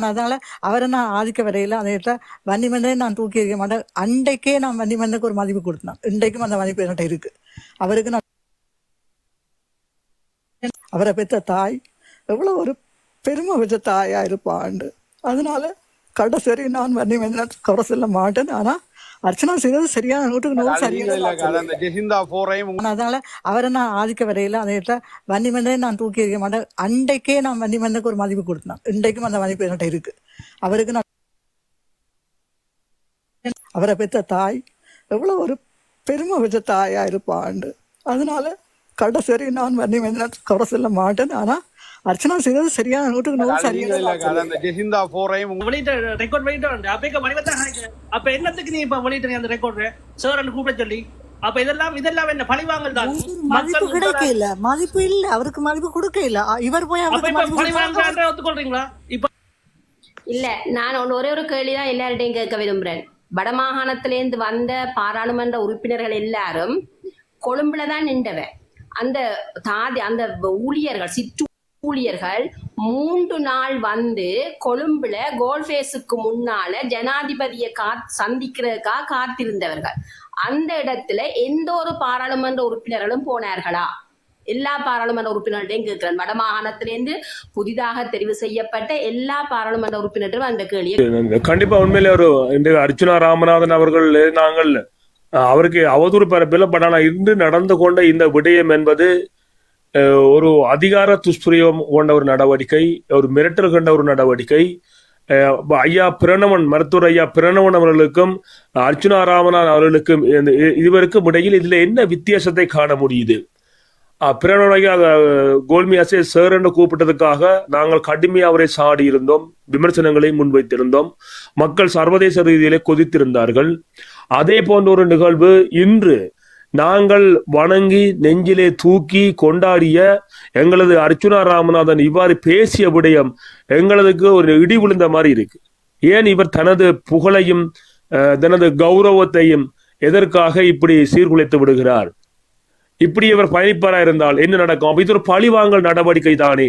அதனால அவரை நான் ஆதிக்க வரையில அந்த இடத்துல வன்னிமன்னே நான் தூக்கி எறிய மாட்டேன். அன்றைக்கே நான் வன்னிமன்னுக்கு ஒரு மதிப்பு கொடுத்தேன். இன்றைக்கும் அந்த மதிப்பு என்கிட்ட இருக்கு. அவருக்கு நான் அவரை பெற்ற தாய் எவ்வளவு ஒரு பெருமை பெற்ற தாயா இருப்பாண்டு. அதனால கடைசரி நான் வன்னிமன்னன் குறை சொல்ல மாட்டேன். ஆனா அர்ச்சனா செய்தது சரியான 100% சரியான. அதனால அவரை நான் ஆதிக்க வரையில அந்த இடத்துல வன்னிமன்னே நான் தூக்கி எறிய மாட்டேன். அன்றைக்கே நான் வன்னிமன்னுக்கு ஒரு மதிப்பு கொடுத்தேன். இன்றைக்கும் அந்த மதிப்பு என்கிட்ட இருக்கு. அவருக்கு நான் அவரை பெற்ற தாய் எவ்வளவு ஒரு பெருமை பெற்ற தாயா இருப்பாண்டு. அதனால கடைசரி நான் வன்னிமன்னன் குறை சொல்ல மாட்டேன். ஆனா அர்ச்சனா செய்தது சரியான 100% சரியான. ரெக்கார்ட் பண்ணிட்டு அப்ப மணிவத்தான் அப்ப என்னத்துக்கு நீ இப்ப வெளியிட்ட அந்த ரெக்கார்ட் சார் கூப்பிட சொல்லி அப்ப இதெல்லாம் என்ன பழிவாங்கல் தான். மதிப்பு கிடைக்க இல்ல, மதிப்பு இல்ல, அவருக்கு மதிப்பு கொடுக்க இல்ல. இவர் போய் பழிவாங்க ஒத்துக்கொள்றீங்களா? இப்ப இல்ல, நான் ஒரே ஒரு கேள்விதான் எல்லார்டையும் கேட்க விரும்புறேன். வடமாகாணத்திலேருந்து வந்த பாராளுமன்ற உறுப்பினர்கள் எல்லாரும் கொழும்புலதான் நின்றவன். அந்த அந்த ஊழியர்கள் சிற்று ஊழியர்கள் 3 நாள் வந்து கொழும்புல கோல்ஃபேஸுக்கு முன்னால ஜனாதிபதியை சந்திக்கிறதுக்காக காத்திருந்தவர்கள். அந்த இடத்துல எந்த ஒரு பாராளுமன்ற உறுப்பினர்களும் போனார்களா? எல்லா பாராளுமன்ற உறுப்பினர்களையும் கேட்கிறேன். வடமாகாணத்திலிருந்து புதிதாக தெரிவு செய்யப்பட்ட எல்லா பாராளுமன்ற உறுப்பினர்களும் அந்த கேள்வியை கண்டிப்பா உண்மையிலே ஒரு அர்ச்சுனா ராமநாதன் அவர்கள் நாங்கள் அவருக்கு அவதூறு பரப்பில் பட் ஆனால் இன்று நடந்து கொண்ட இந்த விடயம் என்பது ஒரு அதிகார துஷ்பிரயோகம் கொண்ட ஒரு நடவடிக்கை, ஒரு மிரட்டல் கொண்ட ஒரு நடவடிக்கை. ஐயா பிரணவன், மருத்துவர் ஐயா பிரணவன் அவர்களுக்கும் அர்ச்சுனா ராமநாதன் அவர்களுக்கும் இதுவரைக்கும் இடையில் இதுல என்ன வித்தியாசத்தை காண முடியுது? பிரணவன் ஐயா கோல்மியாசே சார் என்று கூப்பிட்டதுக்காக நாங்கள் கடுமையாக அவரை சாடி இருந்தோம், விமர்சனங்களை முன்வைத்திருந்தோம், மக்கள் சர்வதேச ரீதியிலே கொதித்திருந்தார்கள். அதே போன்ற ஒரு நிகழ்வு இன்று நாங்கள் வணங்கி நெஞ்சிலே தூக்கி கொண்டாடிய எங்களது அர்ச்சுனா ராமநாதன் இவ்வாறு பேசிய விடயம் எங்களதுக்கு ஒரு இடி விழுந்த மாதிரி இருக்கு. ஏன் இவர் தனது புகழையும் தனது கௌரவத்தையும் எதற்காக இப்படி சீர்குலைத்து விடுகிறார்? இப்படி இவர் பயணிப்பாரா இருந்தால் என்ன நடக்கும்? இது ஒரு பழிவாங்கல் நடவடிக்கை தானே.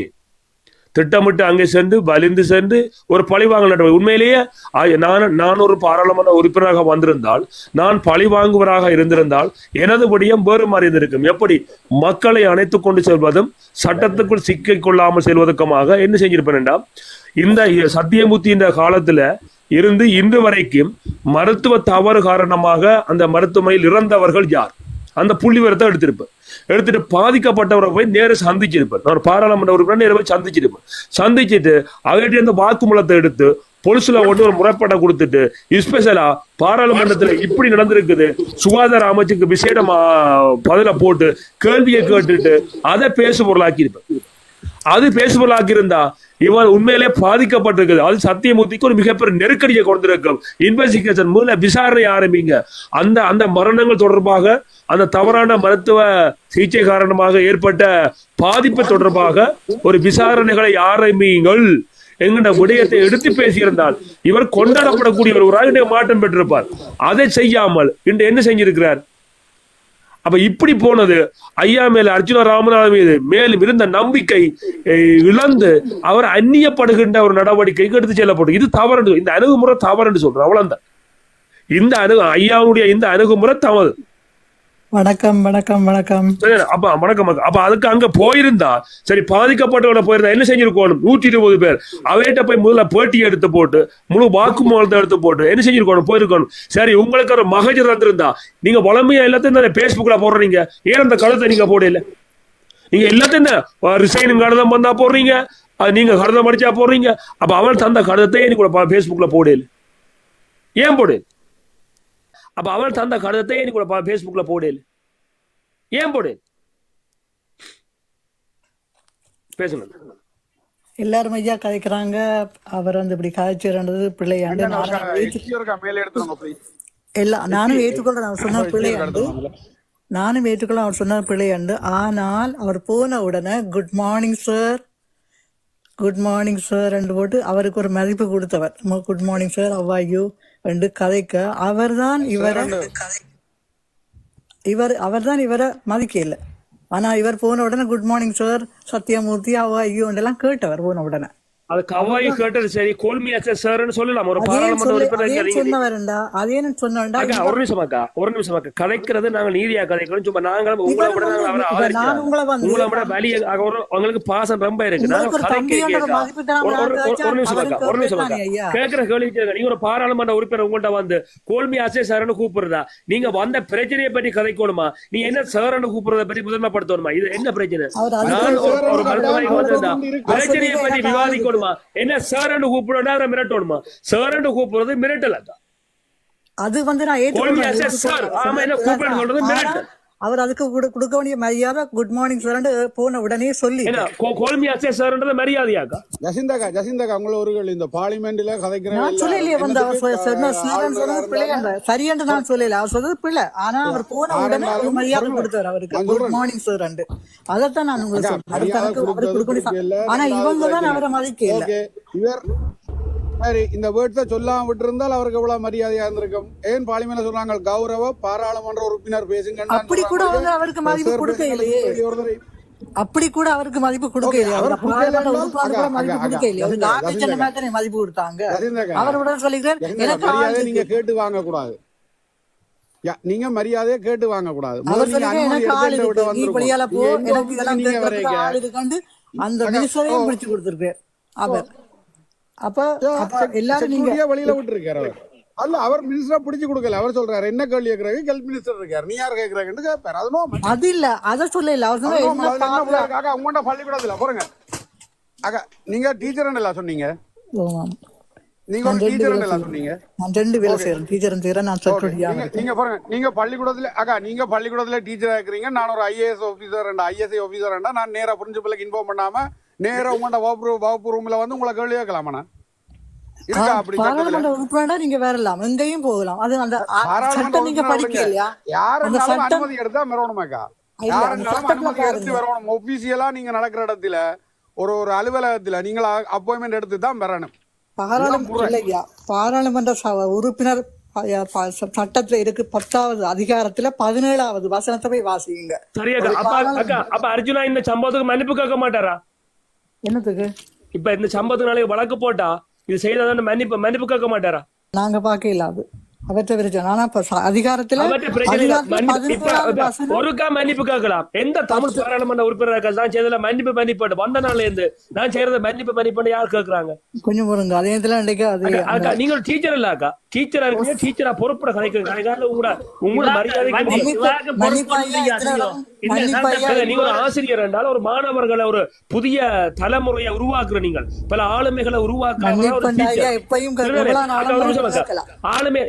திட்டமிட்டு அங்கே சென்று வலிந்து சென்று ஒரு பழிவாங்கல் நடவடிக்கை. உண்மையிலேயே நான் ஒரு பாராளுமன்ற உறுப்பினராக வந்திருந்தால், நான் பழிவாங்குவராக இருந்திருந்தால் எனது விடயம் வேறு மாதிரி இருந்திருக்கும். எப்படி மக்களை அணைத்துக் கொண்டு செல்வதும் சட்டத்துக்குள் சிக்கிக் கொள்ளாமல் செல்வதற்குமாக என்ன செஞ்சிருப்பேன்டா, இந்த சத்தியமூர்த்தி இந்த காலத்துல இருந்து இன்று வரைக்கும் மருத்துவ தவறு காரணமாக அந்த மருத்துவமனையில் இறந்தவர்கள் யார், அந்த புள்ளிவரத்தை எடுத்துட்டு பாதிக்கப்பட்டவரை போய் நேர சந்திச்சிருப்பேன். நான் ஒரு பாராளுமன்ற உறுப்பினர் நேர போய் சந்திச்சுட்டு அவர்கிட்ட இருந்து வாக்குமூலத்தை எடுத்து பொலிசுல ஒன்று ஒரு முறைப்பாட்டை கொடுத்துட்டு ஸ்பெஷலா பாராளுமன்றத்துல இப்படி நடந்திருக்குது, சுகாதார அமைச்சுக்கு விசேடமா பதில போட்டு கேள்வியை கேட்டுட்டு அதை பேசுபொருளாக்கி இருப்பேன். அது பேசுபொருளாக்கி இருந்தா இவர் உண்மையிலே பாதிக்கப்பட்டிருக்குது. அது சத்தியமூர்த்திக்கு ஒரு மிகப்பெரிய நெருக்கடியை கொண்டிருக்கும். இன்வெஸ்டிகேஷன் மூல விசாரணை ஆரம்பிங்க. அந்த மரணங்கள் தொடர்பாக, அந்த தவறான மருத்துவ சிகிச்சை காரணமாக ஏற்பட்ட பாதிப்பு தொடர்பாக ஒரு விசாரணைகளை ஆரம்பிங்கள் என்கின்ற விடயத்தை எடுத்து பேசியிருந்தால் இவர் கொண்டாடப்படக்கூடிய ஒரு மாற்றம் பெற்றிருப்பார். அதை செய்யாமல் இன்று என்ன செஞ்சிருக்கிறார்? அப்ப இப்படி போனது ஐயா மேல, அர்ச்சுனா ராமநாதன் மீது மேலும் இருந்த நம்பிக்கை இழந்து அவர் அந்நியப்படுகின்ற ஒரு நடவடிக்கைக்கு எடுத்து செல்லப்படும். இது தவறு, இந்த அணுகுமுறை தவறு சொல்றேன். அவ்வளவுதான். ஐயாவுடைய இந்த அணுகுமுறை தவறு. வணக்கம் வணக்கம் வணக்கம். அப்ப வணக்கம். அப்ப அதுக்கு அங்க போயிருந்தா சரி, பாதிக்கப்பட்டவரை போயிருந்தா என்ன செஞ்சிருக்கணும்? 120 பேர் அவையிட்ட போய் முதல்ல பேட்டி எடுத்து போட்டு முழு வாக்குமூலத்தை எடுத்து போட்டு என்ன செஞ்சிருக்கணும்? போயிருக்கணும். சரி, உங்களுக்கு ஒரு மகஜர் தந்திருந்தா நீங்க வளமையா எல்லாத்தையும் பேஸ்புக்ல போடுறீங்க, ஏன் அந்த கருத்தை நீங்க போடல? நீங்க எல்லாத்தையும் ரிசைனிங் கடிதம் வந்தா போடுறீங்க, நீங்க கடிதம் அடிச்சா போடுறீங்க. அப்ப அவள் தந்த கடிதத்தை எனக்கு பேஸ்புக்ல போடல, ஏன் போடு? அப்ப அவள் தந்த கடிதத்தை எனக்கு பேஸ்புக்ல போடல, ஏன் போடு? பேசுங்க. எல்லாரும் ஐயா கதைக்கிறாங்க, அவர் வந்து இப்படி கதைச்சிருந்தது பிள்ளையாண்டு. நானும் ஏற்றுக்கொள்றேன் அவர் சொன்ன பிள்ளையாண்டு, நானும் ஏற்றுக்கொள்ள அவர் சொன்ன பிள்ளையாண்டு. ஆனால் அவர் போன உடனே good morning sir, good morning sir என்று போட்டு அவருக்கு ஒரு மதிப்பு கொடுத்தவர். Good morning sir, have are you என்று கதைக்க அவர்தான் இவரை மதிக்க இல்லை. ஆனா இவர் போன உடனே good morning sir, Sathyamoorthy, how are you என்றெல்லாம் கேட்டவர் போன உடனே. அது கவாய் கேட்டது சரி, கோல்மி அசஸ் சார்னு சொல்லலாம். ஒரு பாராளுமன்ற உறுப்பினர் சொன்னவரண்டா அதே சொன்னவண்டா. ஒரு நிமிஷம் அக்கா கதைக்கிறது நாங்க நீதியா கதைக்கிறோம். சும்மா நாங்களும் உங்களை விட உங்களை விட வலி உங்களுக்கு பாசம் ரொம்ப இருக்கு. நாங்க ஒரு நிமிஷம் அக்கா கேட்கிற கேள்வி நீங்க ஒரு பாராளுமன்ற உறுப்பினர் உங்கள்கிட்ட வந்து கோல்மி அசஸ் சார்னு கூப்பிடுறதா, நீங்க வந்த பிரச்சனையை பற்றி கதைக்கணுமா? நீ என்ன சார்னு கூப்பிடுறத பற்றி முதன்மைப்படுத்தணுமா? இது என்ன பிரச்சனை? நான் ஒரு மருத்துவமனைக்கு வந்திருந்தா பிரச்சனையை பற்றி விவாதிக்கணும். என்ன சார் கூப்பிடுறா மிரட்டணுமா? சார் கூப்பிடுறது மிரட்டல. அது வந்து நான் ஏற்றுக்கொள்றேன். அவர் அதுக்கு கொடுக்க வேண்டிய மரியாதை குட் மார்னிங் சார் போன உடனே சொல்லி மரியாதையாக்கா ஜசிந்தாக்கா உங்களவர்கள் இந்த பார்லிமெண்ட்ல கதைக்கிறேன் சரியென்று நான் சொல்லல. அவர் சொல்றது பிள்ளை. ஆனா அவர் போன உடனே ஒரு மரியாதை கொடுத்தாரு அவருக்கு குட் மார்னிங் சார். அதைத்தான் நான் உங்களுக்கு சொல்றேன். ஆனா இவங்க தான் அவரை மதிக்கல. இவர் சரி இந்த வேர்ட்ஸை சொல்லாம விட்டு இருந்தால் அவருக்கு எவ்வளவு மரியாதையா இருந்திருக்கும். ஏன் பார்லிமெண்ட்ல சொல்றாங்க கௌரவ பாராளுமன்ற உறுப்பினர் பேசுங்க. அப்படி கூட அவங்க அவருக்கு மதிப்பு கொடுக்க இல்லையே. அப்படி கூட அவருக்கு மதிப்பு கொடுக்க இல்லையா? மதிப்பு கொடுக்க இல்லையா? மதிப்பு கொடுத்தாங்க. அவரோட சொல்லிக்கிறேன் நீங்க கேட்டு வாங்க கூடாது. நீங்க மரியாதையை கேட்டு வாங்க கூடாது. அந்த மினிஸ்டரையும் பிடிச்சு கொடுத்திருக்காரு அவர். அப்ப எல்லாரும் நீங்க வழியில விட்டு இருக்காரு அவர். அல்ல அவர் மினிஸ்டரா பிடிச்சு கொடுக்கல. அவர் சொல்றாரு என்ன கேள்வி கேட்கறாரு, ஹெல்த் மினிஸ்டர் இருக்காரு, நீ யார் கேட்கறாங்கன்னு கேட்பாரு. அது இல்ல அத சொல்லல. அவர் சொன்னா உங்கள்ட்ட பள்ளிக்கூடத்துல பாருங்க அக்கா நீங்க டீச்சர் எல்லாம் சொன்னீங்க. நீங்க ஒரு டீச்சர் எல்லாம் சொன்னீங்க. நான் ரெண்டு வேலை செய்யறேன். டீச்சரும் செய்யறேன். நான் சொல்றேன். நீங்க பாருங்க நீங்க பள்ளிக்கூடத்துல அக்கா நீங்க பள்ளிக்கூடத்துல டீச்சரா இருக்கிறீங்க. நான் ஒரு IAS ஆபீசர் ISI ஆபீசர் நான் நேரா பிரின்சிபலுக்கு இன்ஃபார்ம் பண்ணாம நேரா உங்கள்ட்ட வகுப்பு ரூம்ல வந்து உங்களை கேள்வி கேட்கலாமா? பாராளுமன்ற உறுப்பினரா நீங்க வரலாம், எங்கேயும் போகலாம். அது அந்த சட்டம் நீங்க படிக்கலையா? யாருன்னாலும் அனுமதி எடுத்தா வரணுமாக்கா? யாருன்னாலும் அனுமதி எடுத்து வரணும். ஒபிசியலா நீங்க நடக்கிற இடத்துல ஒரு அலுவலகத்துல நீங்க அப்பாயின்மெண்ட் எடுத்து தான் வரணும். பாராளுமன்ற உறுப்பினர் சட்டத்துல இருக்கு 10வது அதிகாரத்துல 17வது வசனத்தை போய் வாசிங்க. அப்ப அர்ஜுனா இந்த சம்பவத்துக்கு மன்னிப்பு கேட்க மாட்டாரா? என்னத்துக்கு? இப்ப இந்த சம்பவத்துக்கு வழக்கு போட்டா இது செய்யறதான மன்னிப்பு கேட்க மாட்டாரா? நாங்க பார்க்க இல்லாது அவற்றை பிரச்சனை. ஆனா அதிகாரத்துல ஒருக்கா மன்னிப்பு கேட்கலாம். எந்த தமிழ் பாராளுமன்ற உறுப்பினர் தான் செய்தல மன்னிப்பு வந்த நாள்ல இருந்து நான் செய்யறத மன்னிப்பு யார் கேட்கறாங்க? கொஞ்சம் போடுங்க. அதே அக்கா நீங்க ஒரு டீச்சர் இல்ல அக்கா, டீச்சரா இருக்கீங்க, டீச்சரா பொறுப்பட கதைக்கிறீங்க. உங்களோட மரியாதை நீங்க ஒரு ஆசிரியர் என்றால் ஒரு மாணவர்களை ஒரு புதிய தலைமுறையை உருவாக்குற நீங்கள் பல ஆளுமைகளை உருவாக்க ஆளுமை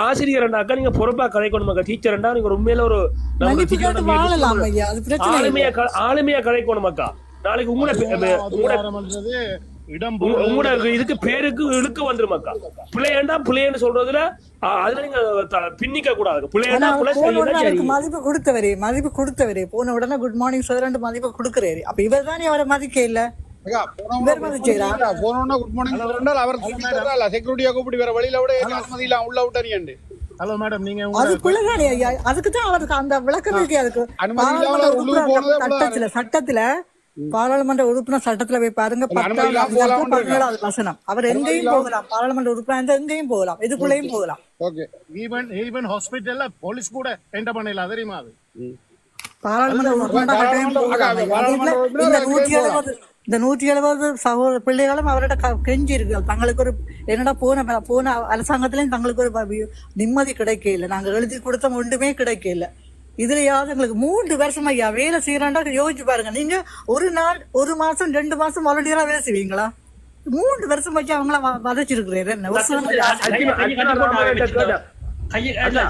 ஆசிரியர்ண்டாக்கா நீங்க பொறுப்பா கதைக்கணும். டீச்சர்ண்டா நீங்க உண்மையில ஒரு ஆளுமையா கதைக்கணுமாக்கா. நாளைக்கு உங்களோட இதுக்கு பேருக்கு இழுக்க வந்துருமாக்கா. பிள்ளைன்னு சொல்றதுல அதுல நீங்க பின்னிக்க கூடாது. மதிப்பு கொடுத்தவரே போன உடனே குட் மார்னிங் சார் மதிப்பு கொடுக்கறாரு. அப்ப இவர் தானே அவரை மதிக்க இல்ல. செக்யூரிட்டியா கூப்பிட்டு வேற வழியில விட அனுமதி இல்ல உள்ள விட்டாரு. ஹலோ மேடம் நீங்க அதுக்கு தான் அவருக்கு அந்த விளக்கம் இருக்கு. அதுக்கு சட்டத்துல பாராளுமன்ற உறுப்பினர் சட்டத்துல போய் பாருங்க 17வது வசனம். அவர் எங்கேயும் போகலாம். பாராளுமன்ற உறுப்பினர் எங்கேயும் போகலாம், இதுக்குள்ளேயும் போகலாம். ஈவன் ஹாஸ்பிட்டல்ல போலீஸ் கூட என்டர் பண்ணல தெரியுமா? அது பாராளுமன்ற உறுப்பினர் கட்டாயம் போகலாம். இந்த 170 சகோதர பிள்ளைகளும் அவரோட கெஞ்சி இருக்கு. தங்களுக்கு ஒரு என்னடா போன அரசாங்கத்திலையும் தங்களுக்கு ஒரு நிம்மதி கிடைக்கல. நாங்க எழுதி கொடுத்த ஒன்றுமே கிடைக்கல. இதுலயாவது எங்களுக்கு 3 வருஷம் ஐயா வேலை செய்யறாண்டா யோசிச்சு பாருங்க. நீங்க ஒரு நாள் 1 மாசம் 2 மாசம் வாலண்டியரா வேலை செய்வீங்களா? 3 வருஷம் வச்சு அவங்கள வதைச்சிருக்கிறேன்.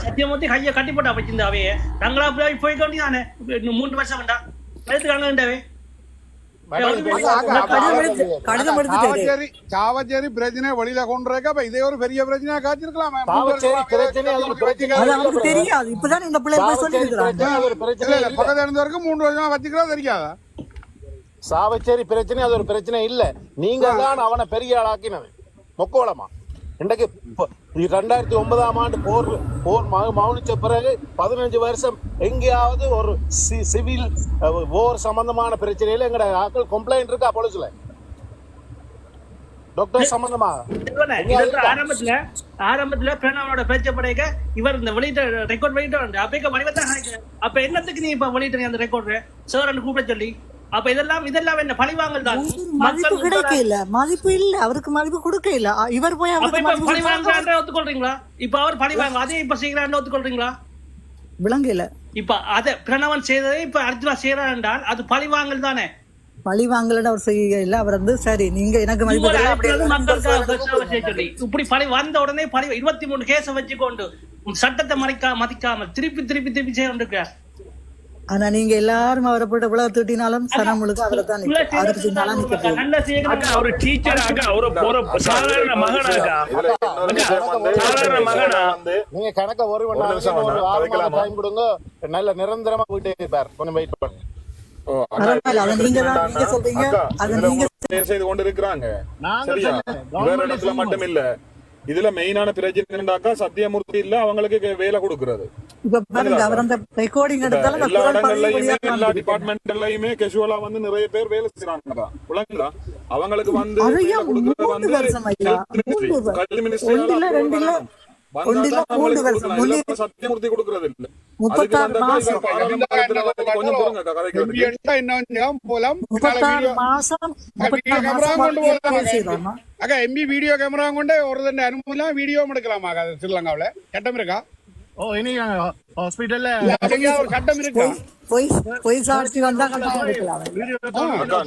சத்தியமூர்த்தி கைய கட்டி போட்டா வச்சிருந்த அவையே தங்களா போய் கொண்டிதானே 3 வருஷம் வேண்டா எடுத்துக்காங்கவே சாவச்சேரி பிரச்சனை வெளியில கொண்டு இதே ஒரு பெரிய பிரச்சனையா காய்ச்சிருக்கலாம். தெரியாது. இப்பதான் இந்த பக்கத்துல இருந்தவருக்கு 3 வருஷமா வச்சுக்கிறோம் தெரியாதா? சாவச்சேரி பிரச்சனை அது ஒரு பிரச்சனை இல்ல. நீங்க தான் அவனை பெரிய ஆளாக்கினவன் மொக்கோளமா. இன்றைக்கு 2009ஆம் ஆண்டு போர் மௌனிச்ச பிறகு 15 வருஷம் எங்கேயாவது ஒரு சிவில் போர் சம்பந்தமான பிரச்சனையில எங்கட ஆட்கள் கம்ப்ளைண்ட் இருக்கா போலீஸ்ல? டாக்டர் சம்பந்தமா ஆரம்பத்துல பிரணவனோட பேச்ச படைக்க இவர் இந்த வெளியிட்ட ரெக்கார்ட் வெளியிட்ட அப்ப மணிவத்தான் அப்ப என்னத்துக்கு நீ இப்ப வெளியிட்ட அந்த ரெக்கார்டு சார் கூப்பிட சொல்லி அப்ப இதெல்லாம் என்ன பழிவாங்கல் தான் மதிப்பு கிடைக்க இல்ல, மதிப்பு இல்ல, அவருக்கு மதிப்பு கொடுக்க இல்ல. இவர் போய் பழிவாங்க ஒத்துக்கொள்றீங்களா? இப்ப அவர் பழிவாங்க அதே இப்ப செய்யறான்னு ஒத்துக்கொள்றீங்களா? விளங்கல. இப்ப அத பிரணவன் செய்ததை இப்ப அர்ஜுனா செய்யறான் என்றால் அது பழிவாங்கல் தானே. பழி வாங்கலன்னு அவர் செய்ய இல்ல. அவர் வந்து சரி நீங்க எனக்கு இப்படி பழி வந்த உடனே 23 கேஸ வச்சுக்கொண்டு சட்டத்தை மதிக்காமல் திருப்பி திருப்பி திருப்பி செய்ய கொண்டிருக்கார். ஆனா நீங்க எல்லாரும் அவரை போட்டு இவ்வளவு திட்டினாலும் சனம் முழுக்க அவரை தான் ஒரு டீச்சர் சாதாரண மகனாக நீங்க கணக்க ஒரு டைம் கொடுங்க, நல்ல நிரந்தரமா போயிட்டே இருப்பார். கொஞ்சம் வெயிட் பண்ணுங்க. செய்து கொண்டு இருக்கிறாங்க. மட்டும் இல்ல, இதுல மெயினான பிரச்சனை என்னடாக்கா சத்தியமூர்த்தி இல்ல அவங்களுக்கு வேலை கொடுக்கறது. எல்லா இடங்கள்லயுமே எல்லா டிபார்ட்மெண்ட்லயுமே கேஷுவலா வந்து நிறைய பேர் வேலை செய்யறாங்க. அவங்களுக்கு வந்து கல்வி மினிஸ்டர் சத்தியமூர்த்தி கொடுக்கறது இல்ல. 36 மாசம் எம்பி வீடியோ கேமரா கொண்டு ஒரு அனுமதி வீடியோ எடுக்கலாமா ஸ்ரீலங்காவில சட்டம் இருக்கா? ஹாஸ்பிடல்ல சட்டம் இருக்கா?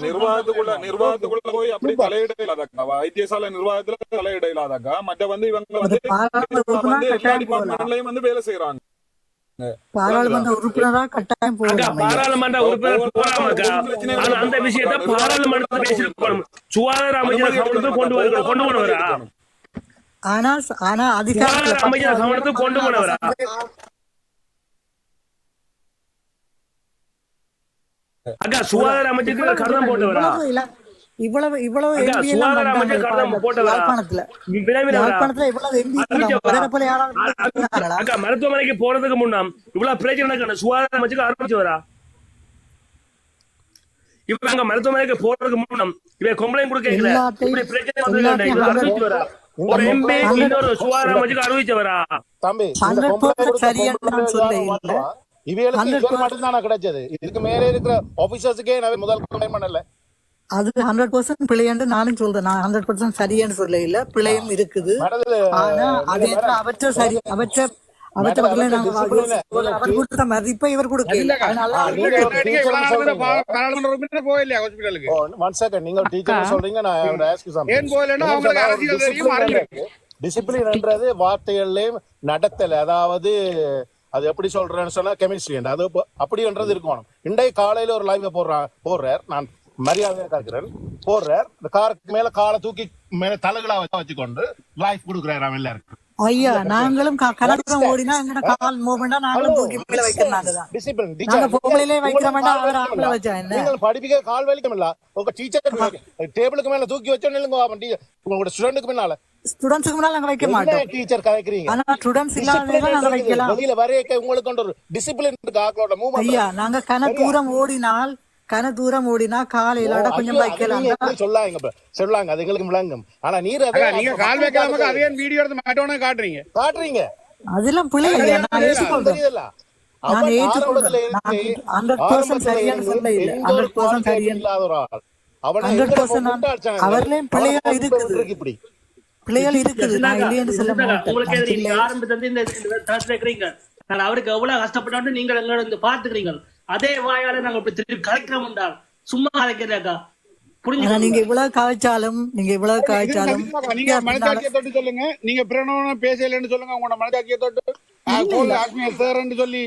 நிர்வாகத்துக்குள்ள போய் அப்படி தலையிட இல்லாதக்கா, வைத்தியசாலை நிர்வாகத்துல தலையிட இல்லாதக்கா. மற்ற வந்து இவங்க வந்து எல்லா டிபார்ட்மெண்ட்லயும் வந்து வேலை செய்யறாங்க. பாராளுமன்ற உறுப்பினரா கட்டாயம் பாராளுமன்ற உறுப்பினர் அந்த விஷயத்தை பாராளுமன்றத்தில் பேசியிருக்கணும். சுகாதார அமைச்சர் கவனத்துக்கு கொண்டு போனவரா? ஆனா அதிகார அமைச்சர் கவனத்துக்கு கொண்டு போனவரா? அக்கா சுகாதார அமைச்சருக்கு கடிதம் போட்டவரா? இவ்வளவு சுகாதார அமைச்சர் கடிதம் போட்டவரா? அக்கா மருத்துவமனைக்கு போறதுக்கு முன்னாம் இவ்வளவு பிரச்சனை நடக்கணும். சுகாதார அமைச்சருக்கு ஆரம்பிச்சவரா? இவங்க மருத்துவமனைக்கு போறதுக்கு முன்னாம் இவ கம்ப்ளைண்ட் கொடுக்கல. இப்படி பிரச்சனை வந்து அறிவிச்சவரா? ஒரு எம்பி இன்னொரு சுகாதார அமைச்சருக்கு அறிவிச்சவரா? தம்பி இவங்களுக்கு மட்டும்தானே கிடைச்சது. இதுக்கு மேலே இருக்கிற ஆபீசர்ஸுக்கே முதல் கம்ப்ளைண்ட் பண்ணல. அது 100% பிழைன்னு நானும் சொல்றேன். நான் 100% சரியானு சொல்ல இல்ல, பிழையும் இருக்குது. ஆனா அதே அவற்ற சரி அவற்ற மதிப்பை இவர் கொடுக்கல. டிசிப்ளின்ன்றது வார்த்தைகள்லயும் நடத்தல, அதாவது அது எப்படி சொல்றேன்னு சொன்னா கெமிஸ்ட்ரி அது அப்படின்றது இருக்கணும். இன்றைய காலையில ஒரு லைவ் போடுறார், நான் மரியாதையா கேட்கிறேன், போடுறார் இந்த காருக்கு மேல காலை தூக்கி மேல தலைகளா வச்சுக்கொண்டு லைஃப் கொடுக்குறாரு அவன் எல்லாருக்கும். ஐயா நாங்களும் கலக்கம் ஓடினா எங்கட கால் மூவ்மெண்டா நாங்களும் தூக்கி மேல வைக்கிறாங்க. டிசிப்ளின் நாங்க பொம்பளையிலே வைக்கிறோம்டா அவர் ஆம்பளை வச்சா என்ன? நீங்க படிப்பிக்க கால் வலிக்கும் இல்ல, உங்க டீச்சர் டேபிளுக்கு மேல தூக்கி வச்சோன்னு இல்லங்க உங்களோட ஸ்டூடெண்ட்க்கு முன்னால. ஸ்டூடண்ட்ஸ்க்கு முன்னால நாங்க வைக்க மாட்டோம். டீச்சர் கரெக்றீங்க. ஆனா ஸ்டூடண்ட்ஸ் இல்லாதவங்க நாங்க வைக்கலாம். வெளியில வரையக்க உங்களுக்கு ஒரு டிசிப்ளின் இருக்கு ஆக்களோட மூவ்மெண்ட். ஐயா நாங்க கன தூரம் ஓடினா காலையில கொஞ்சம் வைக்கலாம் சொல்லாங்க அது எங்களுக்கு விளங்கும். ஆனா நீங்க கால் வைக்காம அதே வீடியோ எடுத்து மாட்டோன்னு காட்டுறீங்க. அதெல்லாம் பிள்ளை இல்லையா? நான் ஏற்றுக்கொள்றேன். நான் ஏற்றுக்கொள்றேன். 100% சரியான சொல்ல இல்ல. 100% சரியான 100% அவர்லயும் பிள்ளைகள் இருக்குது. இப்படி பிள்ளைகள் இருக்குது. நான் இல்லைன்னு சொல்ல மாட்டேன். உங்களுக்கு ஆரம்பத்துல இந்த தரத்துல இருக்கிறீங்க. நான் அவருக்கு எவ்வளவு கஷ்டப்பட்டாலும் நீங்கள் எங்களோட வந்து பாத்துக்கிறீங்க. அதே வாயால நாங்க இப்படி திருப்பி கலைக்கிறோம் என்றால் சும்மா கலைக்கிறேக்கா. புரிஞ்சுங்க. நீங்க இவ்வளவு காய்ச்சாலும் நீங்க மனசாட்சியத்தோட்டு சொல்லுங்க. நீங்க பிரணவன பேசலன்னு சொல்லுங்க. உங்களோட மனசாட்சியத்தோட்டு சொல்லி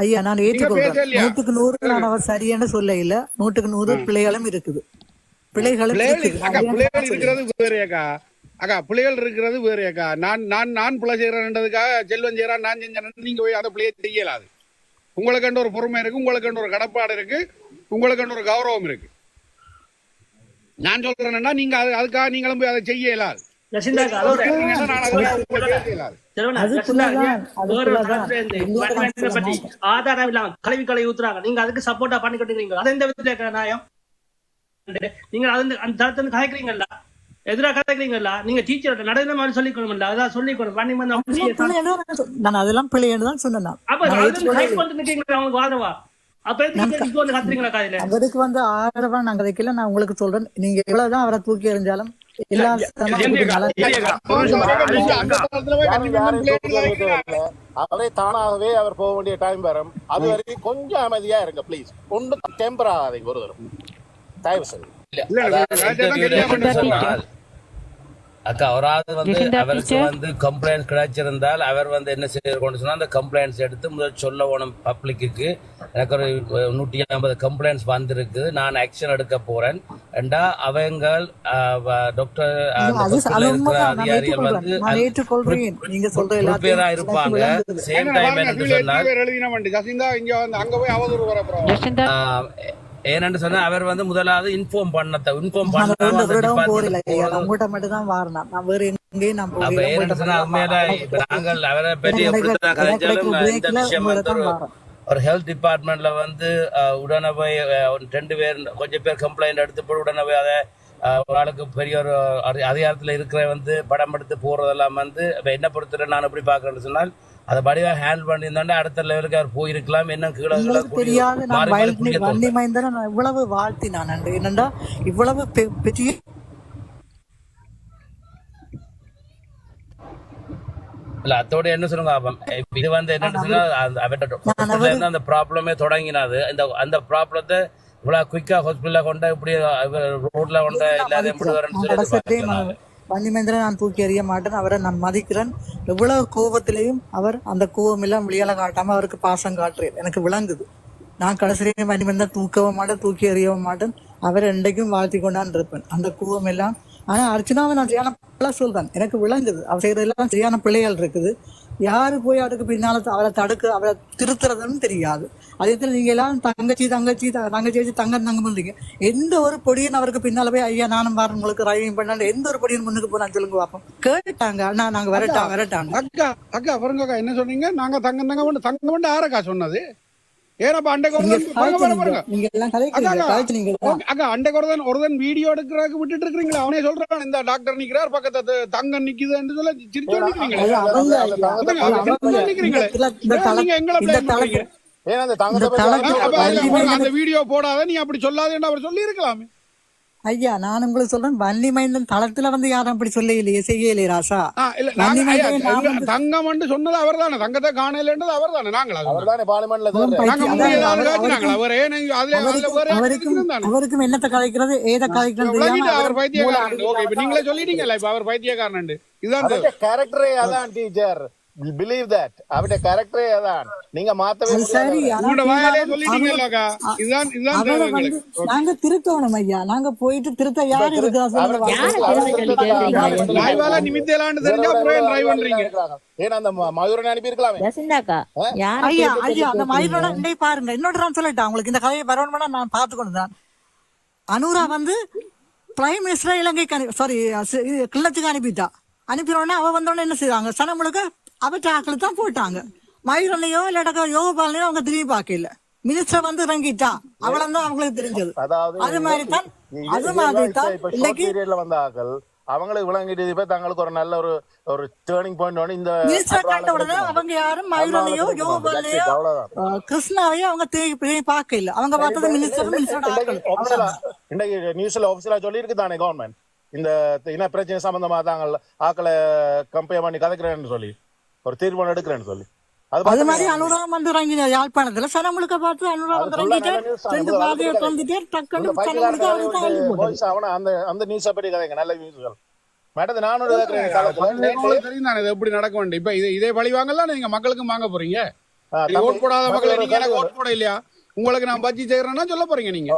ஐயா நான் ஏற்றுக்கொள்றேன். 100க்கு 100 நான் அவர் சரியான சொல்ல இல்ல. 100க்கு 100 பிள்ளைகளும் இருக்குது. பிள்ளைகள் இருக்கிறது வேறையாக்கா. அக்கா பிள்ளைகள் இருக்கிறது வேறையாக்கா. நான் பிள்ளை செய்யறேன்றதுக்காக செல்வன் செய்யறான் நான் செஞ்சேன் நீங்க போய் அந்த பிள்ளையை செய்யலாது. உங்களுக்கு கண்டு ஒரு பொறுமை இருக்கு, உங்களுக்கு கண்டு ஒரு கடப்பாடு இருக்கு, உங்களுக்கு கண்டு ஒரு கௌரவம் இருக்கு. நான் சொல்றேன்னா நீங்க அதுக்காக நீங்களும் போய் அதை செய்ய இயலாது. ஆதாரம் இல்லாம கல்வி ஊத்துறாங்க. நீங்க அதுக்கு சப்போர்ட்டா பண்ணி கொண்டிருக்கீங்க. அது எந்த விதத்துல நியாயம்? நீங்க அந்த தளத்துல கதைக்கிறீங்கல்ல, எதிராக கதைக்கிறீங்கல்ல, நீங்க டீச்சர் நடைமுறை மாதிரி சொல்லிக்கணும்ல, அதான் சொல்லிக்கணும். பண்ணி வந்து அதெல்லாம் பிள்ளைன்னு நான் அதெல்லாம் பிள்ளைன்னு தான் சொன்னேன் நான். அப்ப அதுல ஹைட் பண்ணிட்டு நிக்கீங்களா அவங்களுக்கு ஆதரவா? அப்ப எதுக்கு வந்து கத்துறீங்களா காலையில? அவருக்கு வந்து ஆதரவா நான் கதைக்கல. நான் உங்களுக்கு சொல்றேன், நீங்க எவ்வளவுதான் அவரை தூக்கி எறிஞ்சாலும் எல்லா அவரே தானாகவே அவர் போக வேண்டிய டைம் வரும். அது வரைக்கும் கொஞ்சம் அமைதியா இருங்க ப்ளீஸ். ஒன்றும் டெம்பர் ஆகாதீங்க ஒரு தரம், தயவு செய்து. அக்கா அவராவது வந்து அவருக்கு வந்து கம்ப்ளைண்ட் கிடைச்சிருந்தால் அவர் வந்து என்ன செய்யணும்னு சொன்னா அந்த கம்ப்ளைண்ட்ஸ் எடுத்து முதல் சொல்ல வேணும் பப்ளிக்கு. எனக்கு ஒரு 150 கம்ப்ளைண்ட்ஸ் வந்திருக்கு, நான் ஆக்ஷன் எடுக்க போறேன் என்றா அவங்க டாக்டர் அதிகாரிகள் வந்து ப்ரிப்பேரா இருப்பாங்க. சேம் டைம் என்ன சொன்னால் ஏன்னு சொன்னா அவர் வந்து முதலாவது இன்ஃபார்ம் பண்ண நாங்கள் அவரை பற்றி எப்படிதான் கதைச்சாலும் இந்த விஷயம் வந்து ஒரு ஹெல்த் டிபார்ட்மெண்ட்ல வந்து உடனே போய் 2 பேர் கொஞ்சம் பேர் கம்ப்ளைண்ட் எடுத்து போய் உடனே போய் அதை ஒரு ஆளுக்கு பெரிய ஒரு அதிகாரத்தில் இருக்கிற வந்து படம் எடுத்து போறதெல்லாம் வந்து என்ன பொறுத்தவரை நான் எப்படி பாக்குறேன்னு சொன்னால் அதை படிவா ஹேண்டில் பண்ணியிருந்தாண்டா அடுத்த லெவலுக்கு அவர் போயிருக்கலாம். என்ன கீழே தெரியாது. நான் இவ்வளவு வாழ்த்தி நான் என்னண்டா இவ்வளவு பெரிய இல்ல அதோட என்ன சொல்லுங்க, இது வந்து என்ன சொன்னா அந்த ப்ராப்ளமே தொடங்கினாது. அந்த ப்ராப்ளத்தை இவ்வளவு குயிக்கா ஹாஸ்பிட்டல்ல கொண்ட இப்படி ரோட்ல கொண்ட இல்லாத எப்படி வரேன்னு வன்னிமேந்திரன் நான் தூக்கி எறிய மாட்டேன். அவரை நான் மதிக்கிறேன். எவ்வளவு கோபத்திலையும் அவர் அந்த கோபம் எல்லாம் வெளியால காட்டாம அவருக்கு பாசம் காட்டுறேன், எனக்கு விளங்குது. நான் கடைசியிலையும் வன்னிமேந்திரன் தூக்கவும் மாட்டேன், தூக்கி எறியவும் மாட்டேன். அவரை என்றைக்கும் வாழ்த்தி கொண்டான் இருப்பேன் அந்த கோபம் எல்லாம். ஆனா அர்ச்சனாவை நான் சரியான பிள்ளை சொல்றேன், எனக்கு விளங்குது. அவர் செய்யறதெல்லாம் சரியான பிள்ளைகள் இருக்குது. யாரு போய் அவருக்கு பின்னால அவரை தடுக்க அவரை திருத்துறதுன்னு தெரியாது. அதே போல நீங்க எல்லாம் தங்கச்சி தங்கம் பண்றீங்க. எந்த ஒரு பொடியன் அவருக்கு பின்னால போய் ஐயா நானும் பாரு உங்களுக்கு டிரைவிங் பண்ண எந்த ஒரு பொடியன் முன்னுக்கு போனா சொல்லுங்க பாப்போம். கேட்டாங்க அண்ணா நாங்க வரட்டாங்க. அக்கா பாருங்க என்ன சொன்னீங்க? நாங்க தங்கம் ஆரக்கா சொன்னது? வீடியோ எடுக்கிறதுக்கு விட்டுட்டு இருக்கீங்களா? அவனே சொல்றான் இந்த டாக்டர் நிக்கிறார் பக்கத்து தங்கம் நிக்குதுன்னு சொல்ல சிரிச்சு அந்த வீடியோ போடாத நீ அப்படி சொல்லாதேன்னு அவர் சொல்லி இருக்கலாமே. ஐயா நான் உங்களுக்கு சொல்றேன், வன்னிமைந்தன் தளத்துல வந்து யாரும் அப்படி சொல்லலையே, செய்யலையே ராசா. தங்கம் சொன்னது அவர் தானே, தங்கத்தை காணலன்றது அவர் தானே. அவருக்கும் என்னத்தை கலைக்கிறது ஏதை கலைக்கிறது அவர் பைத்தியக்காரன். நீங்களே சொல்லிட்டீங்கல்ல இப்ப அவர் பைத்தியக்காரன். இதுதான் கேரக்டரே அதான் டீச்சர். believe that அவருடைய கேரக்டரே அதான். நீங்க மாத்தவே நாங்க திருத்தணும் ஐயா. நாங்க போயிட்டு திருத்த யாரு இருக்கா ஏன்னா அந்த மயூரன் அனுப்பி இருக்கலாமே. ஐயா ஐயா அந்த மயூரோட பாருங்க. இன்னொரு நான் சொல்லிட்டேன் உங்களுக்கு, இந்த கதையை வரணும்னா நான் பார்த்துக்கொண்டு தான். அனுரா வந்து பிரைம் மினிஸ்டர் இலங்கைக்கு சாரி கிளர்ச்சிக்கு அனுப்பினோடனே அவ வந்தோடனே என்ன செய்வாங்க, சனம் முழுக்க அவற்றை ஆக்கள் தான் போட்டாங்க. மயூரனையோ இல்லாட்டா யோகபாலனையோ அவங்க திரும்பி பார்க்கல. மினிஸ்டர் வந்து இறங்கிட்டா அவ்வளவுதான் அவங்களுக்கு தெரிஞ்சது. அது மாதிரி தான் வந்த ஆக்கள் அவங்களுக்கு விளங்கிட்டு தங்களுக்கு ஒரு நல்ல ஒரு டேர்னிங் பாயிண்ட். இந்த அவங்க யாரும் மயூரனையோ யோகபாலனையோ கிருஷ்ணாவையோ அவங்க திரும்பி பார்க்கல. அவங்க பார்த்தது மினிஸ்டர் நியூஸ்ல ஆபீஸ்ல சொல்லி இருக்கு தானே கவர்மெண்ட் இந்த இன பிரச்சனை சம்பந்தமா தாங்க ஆக்களை கம்பேர் பண்ணி கதைக்கிறேன்னு சொல்லி ஒரு தீர்மானம் எடுக்கிறேன்னு சொல்லி அது மாதிரி அனுராம் வந்து இறங்கின யாழ்ப்பாணத்துல சனமுழுக்க பார்த்து அனுராம் வந்து அந்த நியூஸ் படி கதைங்க நல்ல நியூஸ்கள் மேடம். நானும் எப்படி நடக்க வேண்டும். இப்ப இதே பழி வாங்கலாம் நீங்க மக்களுக்கும் வாங்க போறீங்க. ஓட் போடாத மக்கள் ஓட் போட இல்லையா? உங்களுக்கு நான் பஜ்ஜி செய்யறேன்னா சொல்ல போறீங்க நீங்க.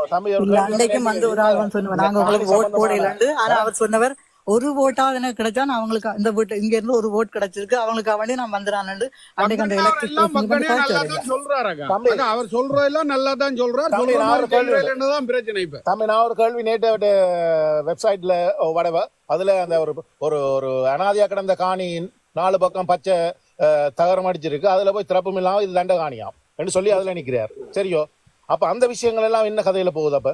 அன்னைக்கும் வந்து ஒரு ஆள் வந்து சொன்னவர் நாங்க உங்களுக்கு ஓட் போடலாண்டு. ஆனா அவர் சொன்னவர் ஒரு ஓட்டாவது எனக்கு கிடைச்சா நான் அவங்களுக்கு இந்த வீட்டு இங்க இருந்து ஒரு ஓட் கிடைச்சிருக்கு அவங்களுக்கு வேண்டி நான் வந்துடான்னு அன்னைக்கு அந்த எலக்ட்ரிக் சொல்றாரு. அவர் சொல்றதெல்லாம் நல்லா தான் சொல்றாரு. பிரச்சனை இப்ப தம்பி நான் ஒரு கேள்வி நேற்று வெப்சைட்ல வடவ அதுல அந்த ஒரு அனாதியா கிடந்த காணி 4 பக்கம் பச்சை தகரம் அடிச்சிருக்கு. அதுல போய் திறப்பும் இல்லாம இது தண்ட காணியாம் என்று சொல்லி அதுல நிக்கிறார். சரியோ? அப்ப அந்த விஷயங்கள் எல்லாம் என்ன கதையில போகுது? அப்ப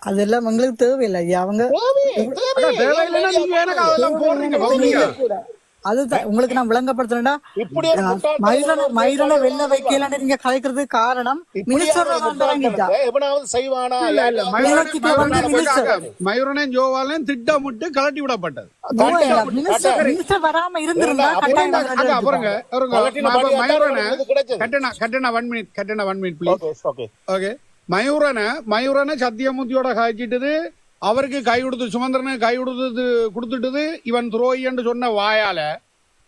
அதெல்லாம் எங்களுக்கு தேவையில்லை ஐயா. அவங்க தேவையில்லைன்னா நீங்க எனக்கு அதெல்லாம் போடுறீங்க பப்ளிக்கா. அதுதான் உங்களுக்கு நான் விளங்கப்படுத்துறேன்னா, மயிரனை வெளில வைக்கலன்னு நீங்க கலைக்கிறதுக்கு காரணம் மினிஸ்டர் வாங்கிட்டா. எவனாவது செய்வானா? மயூரனையும் ஜோவாலையும் திட்டமிட்டு கலட்டி விடப்பட்டது. மினிஸ்டர் வராம இருந்திருந்தா பாருங்க கட்டண 1 minute please. ஓகே, மயூரனை சத்தியமூர்த்தியோட காய்ச்சிட்டது, அவருக்கு கை கொடுத்து சுமந்திரனை கை கொடுத்துட்டது இவன் துரோகி என்று சொன்ன வாயால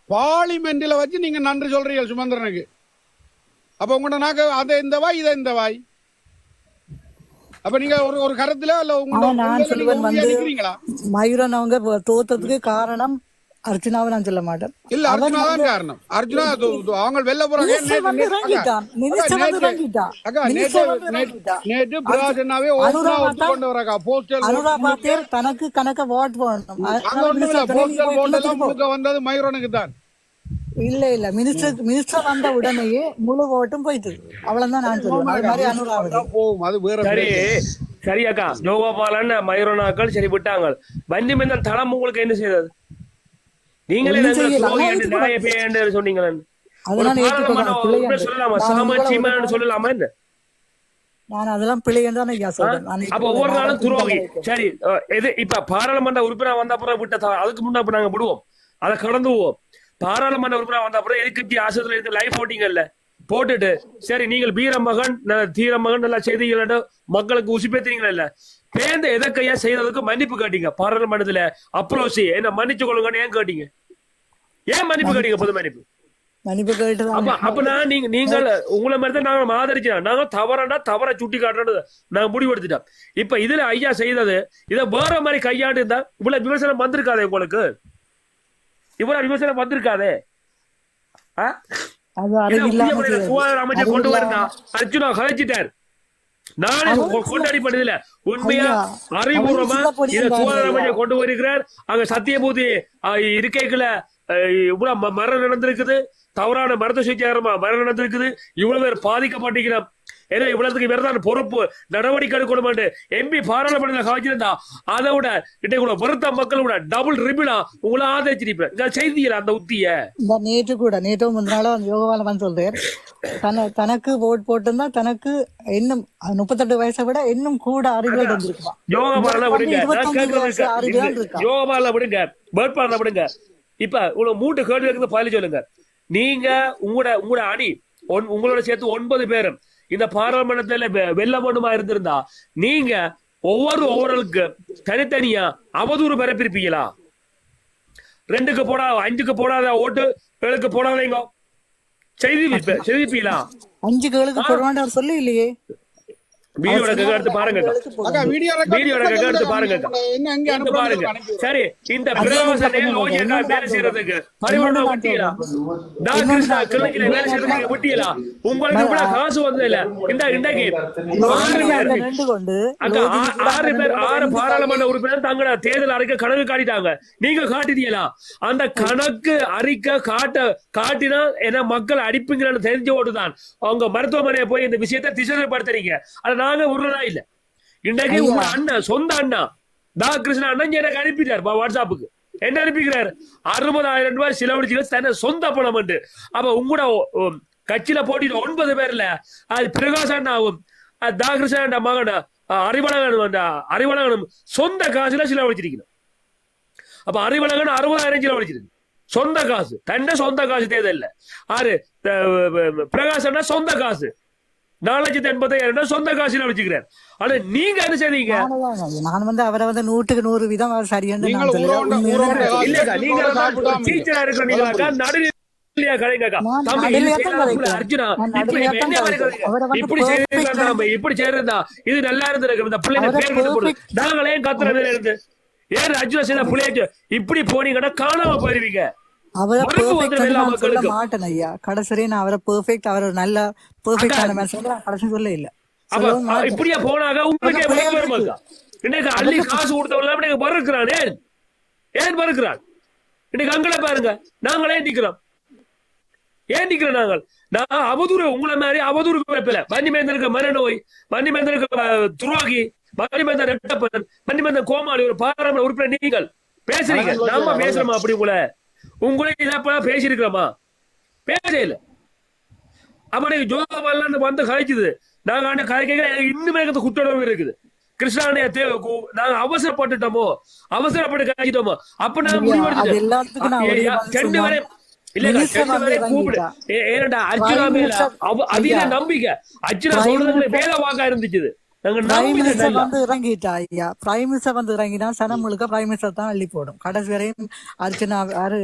பார்லிமெண்ட்ல வச்சு நீங்க நன்றி சொல்றீங்க சுமந்திரனுக்கு. அப்ப உங்களோட நாக்கு அதை இந்த வாய் இதை இந்த வாய். அப்ப நீங்க ஒரு கருத்துல நான் சொல்லுவேன் நிக்கிறீங்களா? மயூரன் அவங்க தோத்ததுக்கு காரணம் அர்ஜுனாவை நான் சொல்ல மாட்டேன். இல்ல, அர்ஜுனா தான் காரணம். அர்ஜுனா அவங்க வெளில போறாங்க. நேற்று பிராஜனாவே கொண்டு வராங்க போஸ்டல். தனக்கு கணக்க வாட் போடணும். வந்தது மயூரனுக்கு தான். இல்ல மினிஸ்டர் வந்த உடனேயே முழு ஓட்டும் போயிட்டு. அவ்வளவுதான் நான் சொல்லுவேன். அது மாதிரி அனுராவது அது வேற. சரியாக்கா, ஜோகோபாலன் மயூரனாக்கள் சரி விட்டாங்க. வன்னிமேந்தன் தளம் உங்களுக்கு என்ன செய்தது? நீங்களே சொன்னீங்களா? சொல்லலாமா என்ன? நான் அதெல்லாம் பிள்ளைன்னு தான் ஐயா சொல்றேன். அப்ப ஒவ்வொரு நாளும் துரோகி. சரி, இது இப்ப பாராளுமன்ற உறுப்பினர் வந்த அப்புறம் விட்ட அதுக்கு முன்னாடி நாங்க விடுவோம், அதை கடந்து போவோம். பாராளுமன்ற உறுப்பினர் வந்த அப்புறம் எதிர்கட்சி ஆசிரியர் இருக்கு லைவ் போட்டிங்கல்ல, போட்டுட்டு சரி நீங்கள் வீரமகன் தீரமகன் நல்லா செய்தீங்களா, மக்களுக்கு உசுப்பேத்தீங்களா, பேர்ந்த எதற்கையா செய்ததுக்கு மன்னிப்பு கேட்டீங்க பாராளுமன்றத்துல. அப்ரோச் என்ன மன்னிச்சு கொள்ளுங்கன்னு ஏன் கேட்டீங்க? ஏன் மன்னிப்பு கேட்டீங்க? பொது மன்னிப்பு கேட்டு அப்ப நீங்கள் உங்களை மாதிரி தான் நாங்க ஆதரிச்சோம். நாங்க தவறை சுட்டி காட்டுறது நாங்க முடிவெடுத்துட்டோம். இப்ப இதுல ஐயா செய்தது இதை வேற மாதிரி கையாண்டு இருந்தா இவ்வளவு விமர்சனம் வந்திருக்காதே, உங்களுக்கு இவ்வளவு விமர்சனம் வந்திருக்காதே. சுகாதார அமைச்சர் கொண்டு வரா அர்ஜுனா கழிச்சிட்டார். நானே கொண்டாடி பண்ணதில்ல, உண்மையா அறிவுபூர்வமா இத சுகாதார அமைச்சர் கொண்டு வருகிறார். அங்க சத்தியபூதி இருக்கைக்குள்ள இவ்வளவு மரணம் நடந்திருக்குது, தவறான மருத்துவ சிகிச்சை மரணம் நடந்திருக்குது, இவ்வளவு பேர் பாதிக்கப்பட்டிருக்கிறோம். ஏன்னா இவ்வளவுக்கு வேறதான் பொறுப்பு நடவடிக்கை எடுக்கணும். எம்பி பாராளுமன்றத்தில் காய்ச்சிருந்தா அதை விட இன்றைக்கு வருத்த மக்களோட டபுள் ரிபிளா உங்களை ஆதரிச்சிருப்பேன். செய்தியில அந்த உத்திய நேற்று முன்னாலும் யோகவாலமன் சொல்றேன், தனக்கு ஓட் போட்டுருந்தா தனக்கு இன்னும் 38 வயசை விட இன்னும் கூட அறிவியல் இருந்திருக்கலாம். யோகபால விடுங்க, யோகபால விடுங்க, வேட்பாளர் விடுங்க. இப்ப உங்களை 3 கேள்வி இருக்குது, பதில் சொல்லுங்க. நீங்க உங்களோட அணி உங்களோட சேர்த்து 9 பேரும் இந்த பாராளுமன்றத்துல வெல்ல வேண்டுமா இருந்திருந்தா நீங்க ஒவ்வொருவருக்கு தனித்தனியா அவதூறு பரப்பிருப்பீங்களா? 2க்கு போடாத 5க்கு போடாத ஓட்டு 7க்கு போடாதீங்க செய்திருப்பீங்களா? 5 கேளுக்கு போடுவான்னு அவர் சொல்லி இல்லையே. வீடியோ எடுத்து பாருங்க, பாருங்க. சரி, இந்த வேலை செய்யறதுக்கு உங்களுக்கு காசு வந்தது இல்ல. இந்த இன்றைக்கு 6 பாராளுமன்ற உறுப்பினர் தங்களோட தேர்தல் அறிக்கை கணக்கு காட்டிட்டாங்க. நீங்க காட்டிட்டீங்களா? அந்த கணக்கு அறிக்கை காட்டினா என்ன மக்கள் அடிப்பீங்கன்னு தெரிஞ்ச ஓட்டுதான் அவங்க மருத்துவமனையை போய் இந்த விஷயத்தை திசைப்படுத்துறீங்க. அதை நாங்க உருளா இல்ல. இன்றைக்கு உங்க அண்ணன் சொந்த அண்ணா கிருஷ்ணா அண்ணன் எனக்கு அனுப்பிட்டார் வாட்ஸ்அப்புக்கு. என்ன அனுப்பிக்கிறார்? 60,000 ரூபாய் செலவழிச்சு தன்னை சொந்த பணம். அப்ப உங்களோட கட்சியில போட்டிட்டு 9 பேர்ல அது பிரகாஷ் அண்ணாவும் கிருஷ்ணா மகன் அறிவழகனும் சொந்த காசுல செலவழிச்சிருக்கணும். அப்ப அறிவழகன் 60,000 செலவழிச்சிருக்கு சொந்த காசு, தன்னை சொந்த காசு தேவையில்லை. பிரகாஷ் அண்ணா சொந்த காசு 4,80,000 சொந்த காசுல வச்சுக்கிறார். ஆனா நீங்க என்ன செய்றீங்க? நான் அவரை 100க்கு 100 வீதம் சரியான இப்படி செய்யறதா இது நல்லா இருந்திருக்கு. இந்த பிள்ளைங்க நாங்களே கத்துறது இருந்து ஏன் அர்ஜுனா செய்த பிள்ளைங்க இப்படி போனீங்கன்னா காணாம போயிருவீங்க. அவரை சொல்ல மாட்டேன் ஐயா. கடைசி நான் அவரை பெர்ஃபெக்ட், அவர் நல்ல பெர்ஃபெக்டான மேட்ச் கடைசி சொல்ல இல்ல. இப்படியா போனாக உங்களுக்கு இன்னைக்கு அள்ளி காசு கொடுத்தவங்க பறக்குறான். ஏன் பறக்குறான்? இன்னைக்கு அங்கட பாருங்க, நாங்களே நிக்கிறோம். ஏன் நிக்கிறோம்? நான் அவதூறு உங்களை மாதிரி அவதூறு பிறப்பில வன்னிமேந்தருக்கு மனநோய், வன்னிமேந்தருக்கு துரோகி, மணிமந்தன் ரெட்டப்பன், மணிமந்தன் கோமாளி ஒரு பாராளுமன்ற உறுப்பினர் நீங்கள் பேசுறீங்க. நாம பேசுறோமா அப்படி உங்களை பேசிருக்கிறோமா? பேசல. அப்படி ஜோகபால வந்து கழிச்சுது. நாங்க ஆண்ட கலைக்க இன்னுமே எனக்கு குற்றணர்வு இருக்குது. கிருஷ்ணாடைய நாங்க அவசரப்பட்டுட்டோமோ, அவசரப்பட்டு கழிச்சிட்டோமோ, அப்ப நாங்க முடிவெடுத்துட்டோம். ரெண்டு வரை கூப்பிடு. ஏன்னா அர்ஜுனா மேல அதிக நம்பிக்கை. அர்ஜுனா சொல்றது வேலை வாங்க இருந்துச்சு. இறங்கிட்டா ஐயா, பிரைம் மினிஸ்டர் வந்து இறங்கினா சனம் முழுக்க பிரைம் மினிஸ்டர் தான் அள்ளி போடும். கடைசி வரையும் அர்ச்சனா யாரு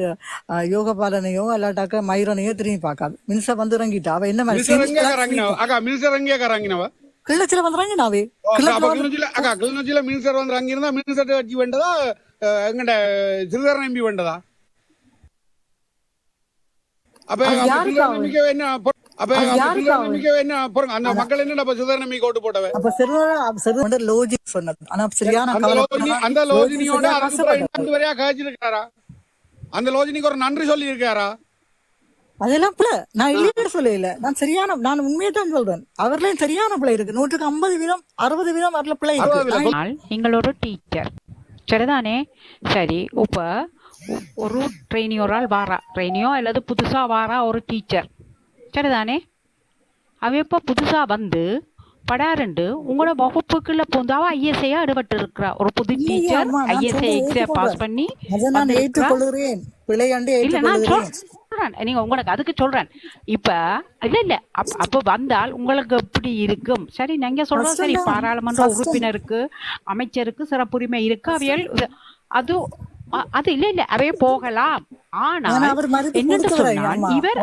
யோகபாலனையோ இல்லாட்டாக்க மைரனையோ திரும்பி பார்க்காது. மினிஸ்டர் வந்து இறங்கிட்டா அவ என்ன கிள்ளச்சில வந்து இறங்கினாவே கிள்ளச்சில மினிஸ்டர் வந்து இறங்கிருந்தா மினிஸ்டர் வச்சு வேண்டதா எங்கட சிறுதரன் எம்பி வேண்டதா? அப்ப நம்பிக்கை என்ன? அந்த மக்கள் என்ன சிறுதரன் எம்பி கோட்டு போட்டவ? லோஜிக் சொன்னது. ஆனா சரியான அந்த லோஜினியோட வரையா காய்ச்சிருக்காரா? அந்த லோஜினிக்கு ஒரு நன்றி சொல்லி இருக்காரா? அதெல்லாம் பிள்ளை. நான் இல்லைன்னு சொல்லல. நான் உண்மையை தான் சொல்றேன். அவர்களையும் சரியான பிள்ளை இருக்கு. 150% 60% வரல பிள்ளை இருக்கு. எங்களோட டீச்சர் சரிதானே? சரி, இப்ப ஒரு ட்ரெயினியோ ஒரு ஆள் வாரா, ட்ரெயினியோ அல்லது புதுசா வாரா ஒரு டீச்சர் சரிதானே? அவன் இப்ப புதுசா வந்து படாரண்டு உங்களோட வகுப்புக்குள்ள போந்தாவா ஐஎஸ்ஐயா அடுபட்டு இருக்கிறா ஒரு புது டீச்சர். ஐஎஸ்ஐ எக்ஸாம் பாஸ் பண்ணி நீங்க உங்களுக்கு அதுக்கு சொல்றேன். இப்ப இல்ல அப்ப வந்தால் உங்களுக்கு எப்படி இருக்கும்? சரி, நீங்க சொல்றோம். சரி, பாராளுமன்ற உறுப்பினருக்கு அமைச்சருக்கு சிறப்புரிமை இருக்கு. அவையல் அது இல்ல அவைய போகலாம். ஆனால் என்னன்னு சொன்னால் இவர்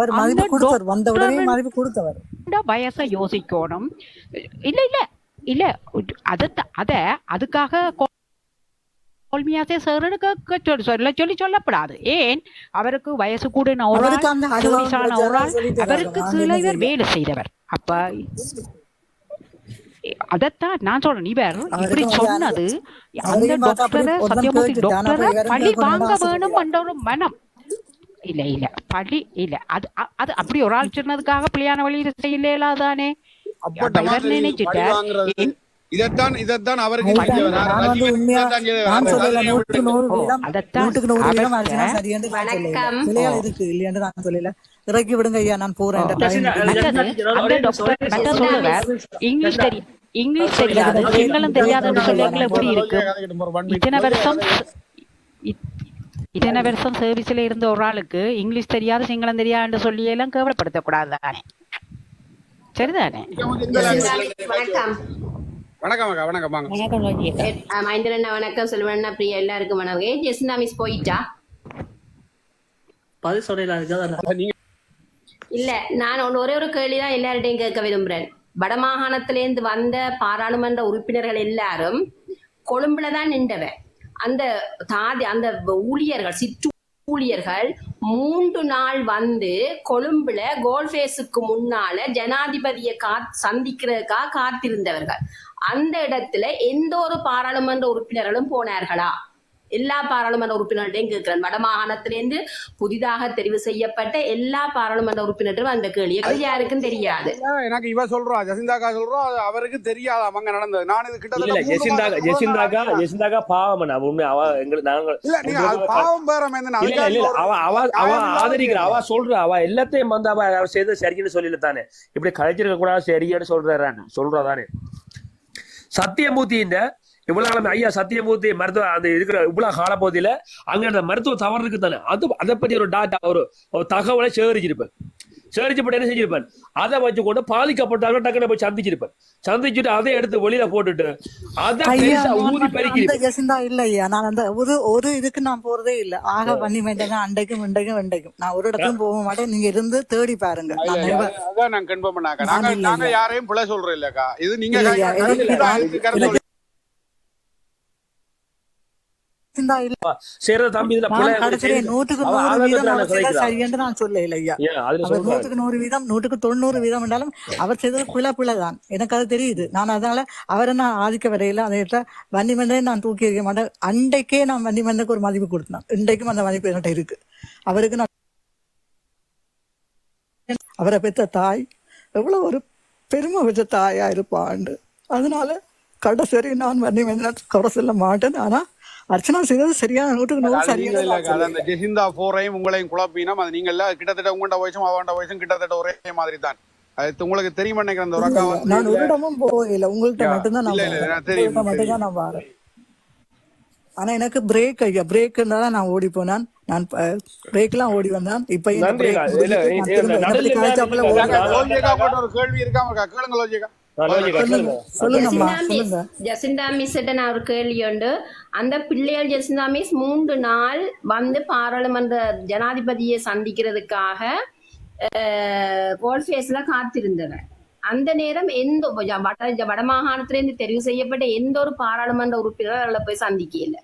வயசை யோசிக்கணும். இல்ல அதுக்காக சொல்லப்படாது. ஏன் அவருக்கு வயசு கூட அவருக்கு கீழே இவர் வேலை செய்தவர். அப்ப அதத்தான் நான் சொல்றேன். இவர் இப்படி சொன்னது அந்த டாக்டரை சத்யமூர்த்தி டாக்டரை பழி வாங்க வேணும் என்ற ஒரு மனம். இல்ல பழி இல்ல. அது அப்படி ஒரு ஆள் சொன்னதுக்காக பிள்ளையான வழியில செய்யலாதானே? நினைச்சிட்டார். இதத்தான் அவருக்கு இறக்கி விடுங்க ஐயா, நான் போறேன். இங்கிலீஷ் தெரியாது, சிங்களம் தெரியாதுன்னு சொல்லியாங்கள எப்படி இருக்கு? இத்தனை வருஷம் சர்வீஸ்ல இருந்த ஒரு ஆளுக்கு இங்கிலீஷ் தெரியாது சிங்களம் தெரியாதுன்னு சொல்லி எல்லாம் கேவலப்படுத்தக்கூடாது தானே? சரிதானே? வணக்கம் சொல்லுவேன். பிரியா எல்லாருக்கும் வணக்கம். ஜெசிந்தா மிஸ் போயிட்டா? இல்ல, நான் ஒரே ஒரு கேள்விதான் எல்லார்டையும் கேட்க விரும்புறேன். வடமாகாணத்திலேருந்து வந்த பாராளுமன்ற உறுப்பினர்கள் எல்லாரும் கொழும்புலதான் நின்றவன். அந்த அந்த ஊழியர்கள், சிற்று ஊழியர்கள் 3 நாள் வந்து கொழும்புல கோல்ஃபேஸுக்கு முன்னால ஜனாதிபதியை சந்திக்கிறதுக்காக காத்திருந்தவர்கள். அந்த இடத்துல எந்த ஒரு பாராளுமன்ற உறுப்பினர்களும் போனார்களா? எல்லா பாராளுமன்ற உறுப்பினர்களையும் கேட்கிறேன். வடமாகாணத்திலிருந்து புதிதாக தெரிவு செய்யப்பட்ட எல்லா பாராளுமன்ற உறுப்பினர்களும் அந்த கேள்வி யாருக்கும் தெரியாது. எனக்கு இவ சொல்றா, ஜெசிந்தாக்கா சொல்றா, அவருக்கு தெரியாது அவங்க நடந்தது. நான் இது கிட்ட ஜெசிந்தாக்கா பாவம் பாவம் பேரம் அவ ஆதரிக்கிற, அவ சொல்றா, அவ எல்லாத்தையும் வந்து அவ செய்த சரின்னு சொல்லல தானே. இப்படி கலைச்சிருக்க கூடாது சரியான்னு சொல்றாதானே. சத்தியமூர்த்தியின் இவ்வளவு காலம் ஐயா சத்தியமூர்த்தி மருத்துவ அந்த இருக்கிற இவ்வளவு கால பகுதியில அங்க மருத்துவ தவறு இருக்கு தானே. அதை பத்தி ஒரு டாட்டா ஒரு தகவலை சேகரிச்சிருப்பேன். சேகரிச்சப்பட்டு என்ன செஞ்சிருப்பேன், அதை வச்சு கொண்டு பாதிக்கப்பட்டாங்க டக்குனு போய் சந்திச்சுட்டு அதை எடுத்து வெளியில போட்டுட்டு அதை ஊதி பறிக்கிறேன். இல்லையா, நான் அந்த ஒரு இதுக்கு நான் போறதே இல்லை. ஆக பண்ணி வேண்டாங்க அண்டைக்கும் வெண்டைக்கும் நான் ஒரு இடத்துக்கும் போக மாட்டேன். நீங்க இருந்து தேடி பாருங்க. நாங்க யாரையும் பிள்ளை சொல்றோம் இல்லக்கா. இது நீங்க சரின்னு நான் சொல்ல இல்லையா. 100% என்றாலும் அவர் செய்தது பிள்ளைதான். எனக்கு அது தெரியுது. நான் அதனால அவரை நான் ஆதிக்க வரையில அதை வன்னிமன்றே நான் தூக்கி இருக்க மாட்டேன். அண்டைக்கே நான் வன்னிமன்றக்கு ஒரு மதிப்பு கொடுத்தேன். இன்றைக்கும் அந்த மதிப்பு என்கிட்ட இருக்கு. அவருக்கு நான் அவரை பெற்ற தாய் எவ்வளவு ஒரு பெருமை வச்ச தாயா இருப்பாண்டு. அதனால கடைசரி நான் பண்ணி குறை சொல்ல மாட்டேன். ஆனா அர்ச்சனா செய்தது சரியான 100% அது நீங்க இல்ல சரியான. அது அந்த ஜெசிந்தா போரையும் உங்களையும் குழப்பினம். அது நீங்க எல்லாம் கிட்டத்தட்ட உங்களோட வயசும் அவனோட வயசும் கிட்டத்தட்ட ஒரே மாதிரி தான். அது உங்களுக்கு தெரியுமா நினைக்கிறேன். அந்த ஒரு அக்கா வந்து நான் ஒரு இடமும் போகல, உங்கள்கிட்ட மட்டும்தான் நான் இல்ல இல்ல வரேன். எனக்கு தெரியும் உங்கள்கிட்ட மட்டும்தான் நான் வரேன். ஆனா எனக்கு பிரேக் ஐயா, பிரேக் இருந்தாதான் நான் ஓடி போனான். நான் பிரேக்லாம் ஓடி வந்தான். இப்ப இந்த நன்றி break அக்கா. முடிஞ்சிட்டு இல்ல, நான் இல்ல, திரும்ப என்னை பத்தி நடுவில் கதைச்சாப்புல இல்ல, ஓடி இல்ல, லோஜிக்கா போட்ட ஒரு கேள்வி இருக்காம கேளுங்க லோஜிக்கா. லோஜிக்கா சொல்லுங்க சொல்லுங்க. சொல்லுங்கம்மா ஜெசிந்தா மிஸ் சொல்லுங்க. ஜெசிந்தா மிஸ்ட்ட நான் ஒரு கேள்வி உண்டு. அந்த பிள்ளைகள் ஜெசிந்தா மிஸ் 3 நாள் வந்து பாராளுமன்ற ஜனாதிபதியை சந்திக்கிறதுக்காக கோல்ஃபேஸ்ல காத்திருந்தவர். அந்த நேரம் எந்த வடமாகாணத்திலிருந்து தெரிவு செய்யப்பட்ட எந்த ஒரு பாராளுமன்ற உறுப்பினர் அவளை போய் சந்திக்கல.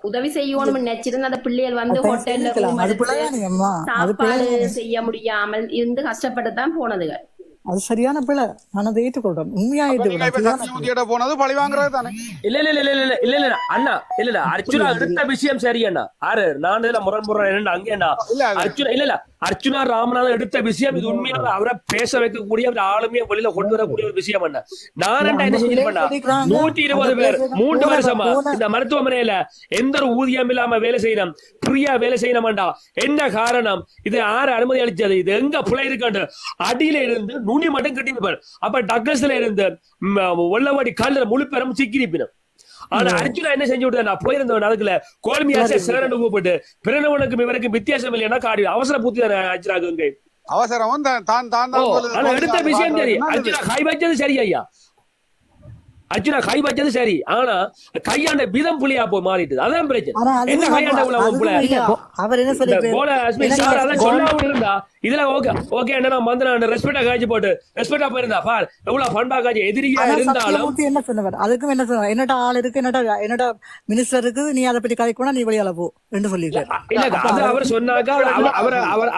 உதவி செய்யணும் நினைச்சிருந்து அந்த பிள்ளைகள் வந்து ஹோட்டல்ல இருக்கலாம். ரூம் அது எடுத்து பிள்ளைதானே அம்மா, அது சாப்பாடு பிள்ளைதானே. செய்ய முடியாமல் இருந்து கஷ்டப்பட்டு தான் போனதுகள். அது சரியான பிள்ளை. நான் அதை ஏற்றுக்கொள்றேன், உண்மையா நீங்க இப்ப ஏற்றுக்கொள்றேன். சத்தியமூர்த்தியிட போனது பழி வாங்குறது தானே. இல்ல இல்ல இல்ல இல்ல இல்ல இல்ல இல்ல அண்ணா இல்ல இல்ல அர்ச்சுனா எடுத்த விஷயம் சரி அண்ணா. ஆறு நான் இதுல முரண்புறேன் அங்கேண்ணா. இல்ல அது அர்ச்சுனா இல்ல இல்ல அர்ச்சுனா ராமநாதன் எடுத்த விஷயம் இது உண்மையாக அவரை பேச வைக்கக்கூடிய ஒரு ஆளுமையை வெளியில கொண்டு வரக்கூடிய ஒரு விஷயம் அண்ணா. நான் என்ன அந்த பிள்ளையை செஞ்சிருப்பேன், சொல்லிக்கிறாங்க. 120 பேர் அந்த 3 வருஷமா போன இந்த மருத்துவமனையில எந்த ஒரு ஊதியம் இல்லாம வேலை செய்யணும், ஃப்ரீயா வேலை செய்யணும்டா. என்ன காரணம்? இது யாரு அனுமதி அளிச்சது? இது எங்க பிள்ளை இருக்காண்டு அடியில இருந்து நுனி மட்டும் கட்டி. அப்ப டக்ளஸ்ல இருந்து வெள்ளவாடி காலில் முழு பெரும் சிக்கிரிப்பினும். ஆனா அர்ஜுனா என்ன செஞ்சு விட்டு நான் போயிருந்தவன் அதுக்குள்ள கோல்மியாசே சேரன் கூப்பிட்டு பிறனவனுக்கும் இவருக்கும் வித்தியாசம் இல்லைன்னா காடி அவசர பூத்தி அர்ஜுனாக்கு அவசரம் தான் ஆனா எடுத்த விஷயம் சரி. அர்ஜுனா கை வச்சது சரி ஐயா, அர்ஜுனா கை வச்சது சரி. ஆனா கையாண்ட விதம் புலியா போய் மாறிட்டு அதான் பிரச்சனை. ஆனா என்ன அதுவும் கையாண்ட அதுவும் புள்ள இல்ல. அவர் என்ன சொல்லிருக்காரு? சொல்லாம இருந்தா இதுல ஓகே என்ன நான் வந்து நான் ரெஸ்பெக்டா காய்ச்சி போட்டு ரெஸ்பெக்டா போயிருந்தா பார் எவ்வளவு பண்பா காய்ச்சி எதிரியா ஆனா இருந்தாலும் சத்தியமூர்த்தி என்ன சொன்னவர்? அதுக்கும் என்ன சொன்னார்? என்னடா ஆள் இருக்கு, என்னடா மினிஸ்டர் இருக்கு, நீ அதை பத்தி கதைக்கூட நீ வெளியால போ என்று சொல்லியிருக்காரு. இல்ல அது அவர் சொன்னாக்கா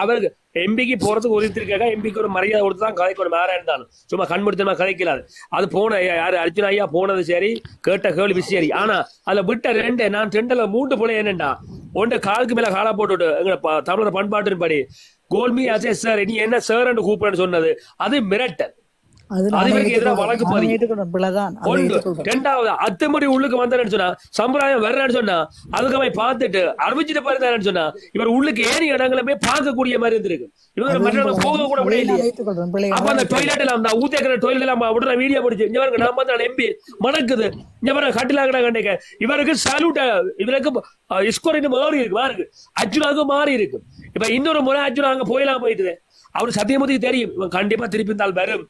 அவருக்கு எம்பிக்கு போறதுக்கு ஒதுத்திருக்காங்க. எம்பிக்கு ஒரு மரியாதை கொடுத்து தான் கதைக்கணும். வேற இருந்தாலும் சும்மா கண்முடித்தமா கதைக்கலாது. அது போன யாரு அர்ஜுனா ஐயா போனது சரி, கேட்ட கேள்வி சரி. ஆனா அதுல விட்ட நான் 2 போல என்னண்டா ஒன்று காலுக்கு மேல காலா போட்டுட்டு எங்க தமிழர் பண்பாட்டின் படி கோல்மி அசே சார் நீ என்ன சார் கூப்பிடுன்னு சொன்னது அது மிரட்டல். அதுவரைக்கும் எதிராக வழக்கு பதிவு. ரெண்டாவது அத்துமடி உள்ளுக்கு வந்தாருன்னு சொன்னா சம்பிரதாயம் வர்றான்னு சொன்னா அதுக்கு பார்த்துட்டு அறிவிச்சுட்டு போயிருந்தாருன்னு சொன்னா இவர் உள்ளுக்கு ஏறி இடங்களுமே பார்க்கக்கூடிய மாதிரி இருந்திருக்கு. இவங்க மற்ற போக கூட முடியலையே. அப்ப அந்த டொய்லெட் எல்லாம் அந்த ஊத்தேக்கிற டொய்லெட் எல்லாம் விடுற வீடியோ பிடிச்சு இவருக்கு நான் வந்து எம்பி மணக்குது இவரை கட்டிலாக்கடா கண்டிக்க இவருக்கு சல்யூட். இவருக்கு இஸ்கோரின் மாறி இருக்கு, மாறி அர்ஜுனாவுக்கு மாறி இருக்கு. இப்ப இன்னொரு முறை அர்ஜுனா அங்க போயலாம் போயிட்டு அவரு சத்தியமூர்த்திக்கு தெரியும் இவன் கண்டிப்பா திருப்பி இருந்தால் வரும்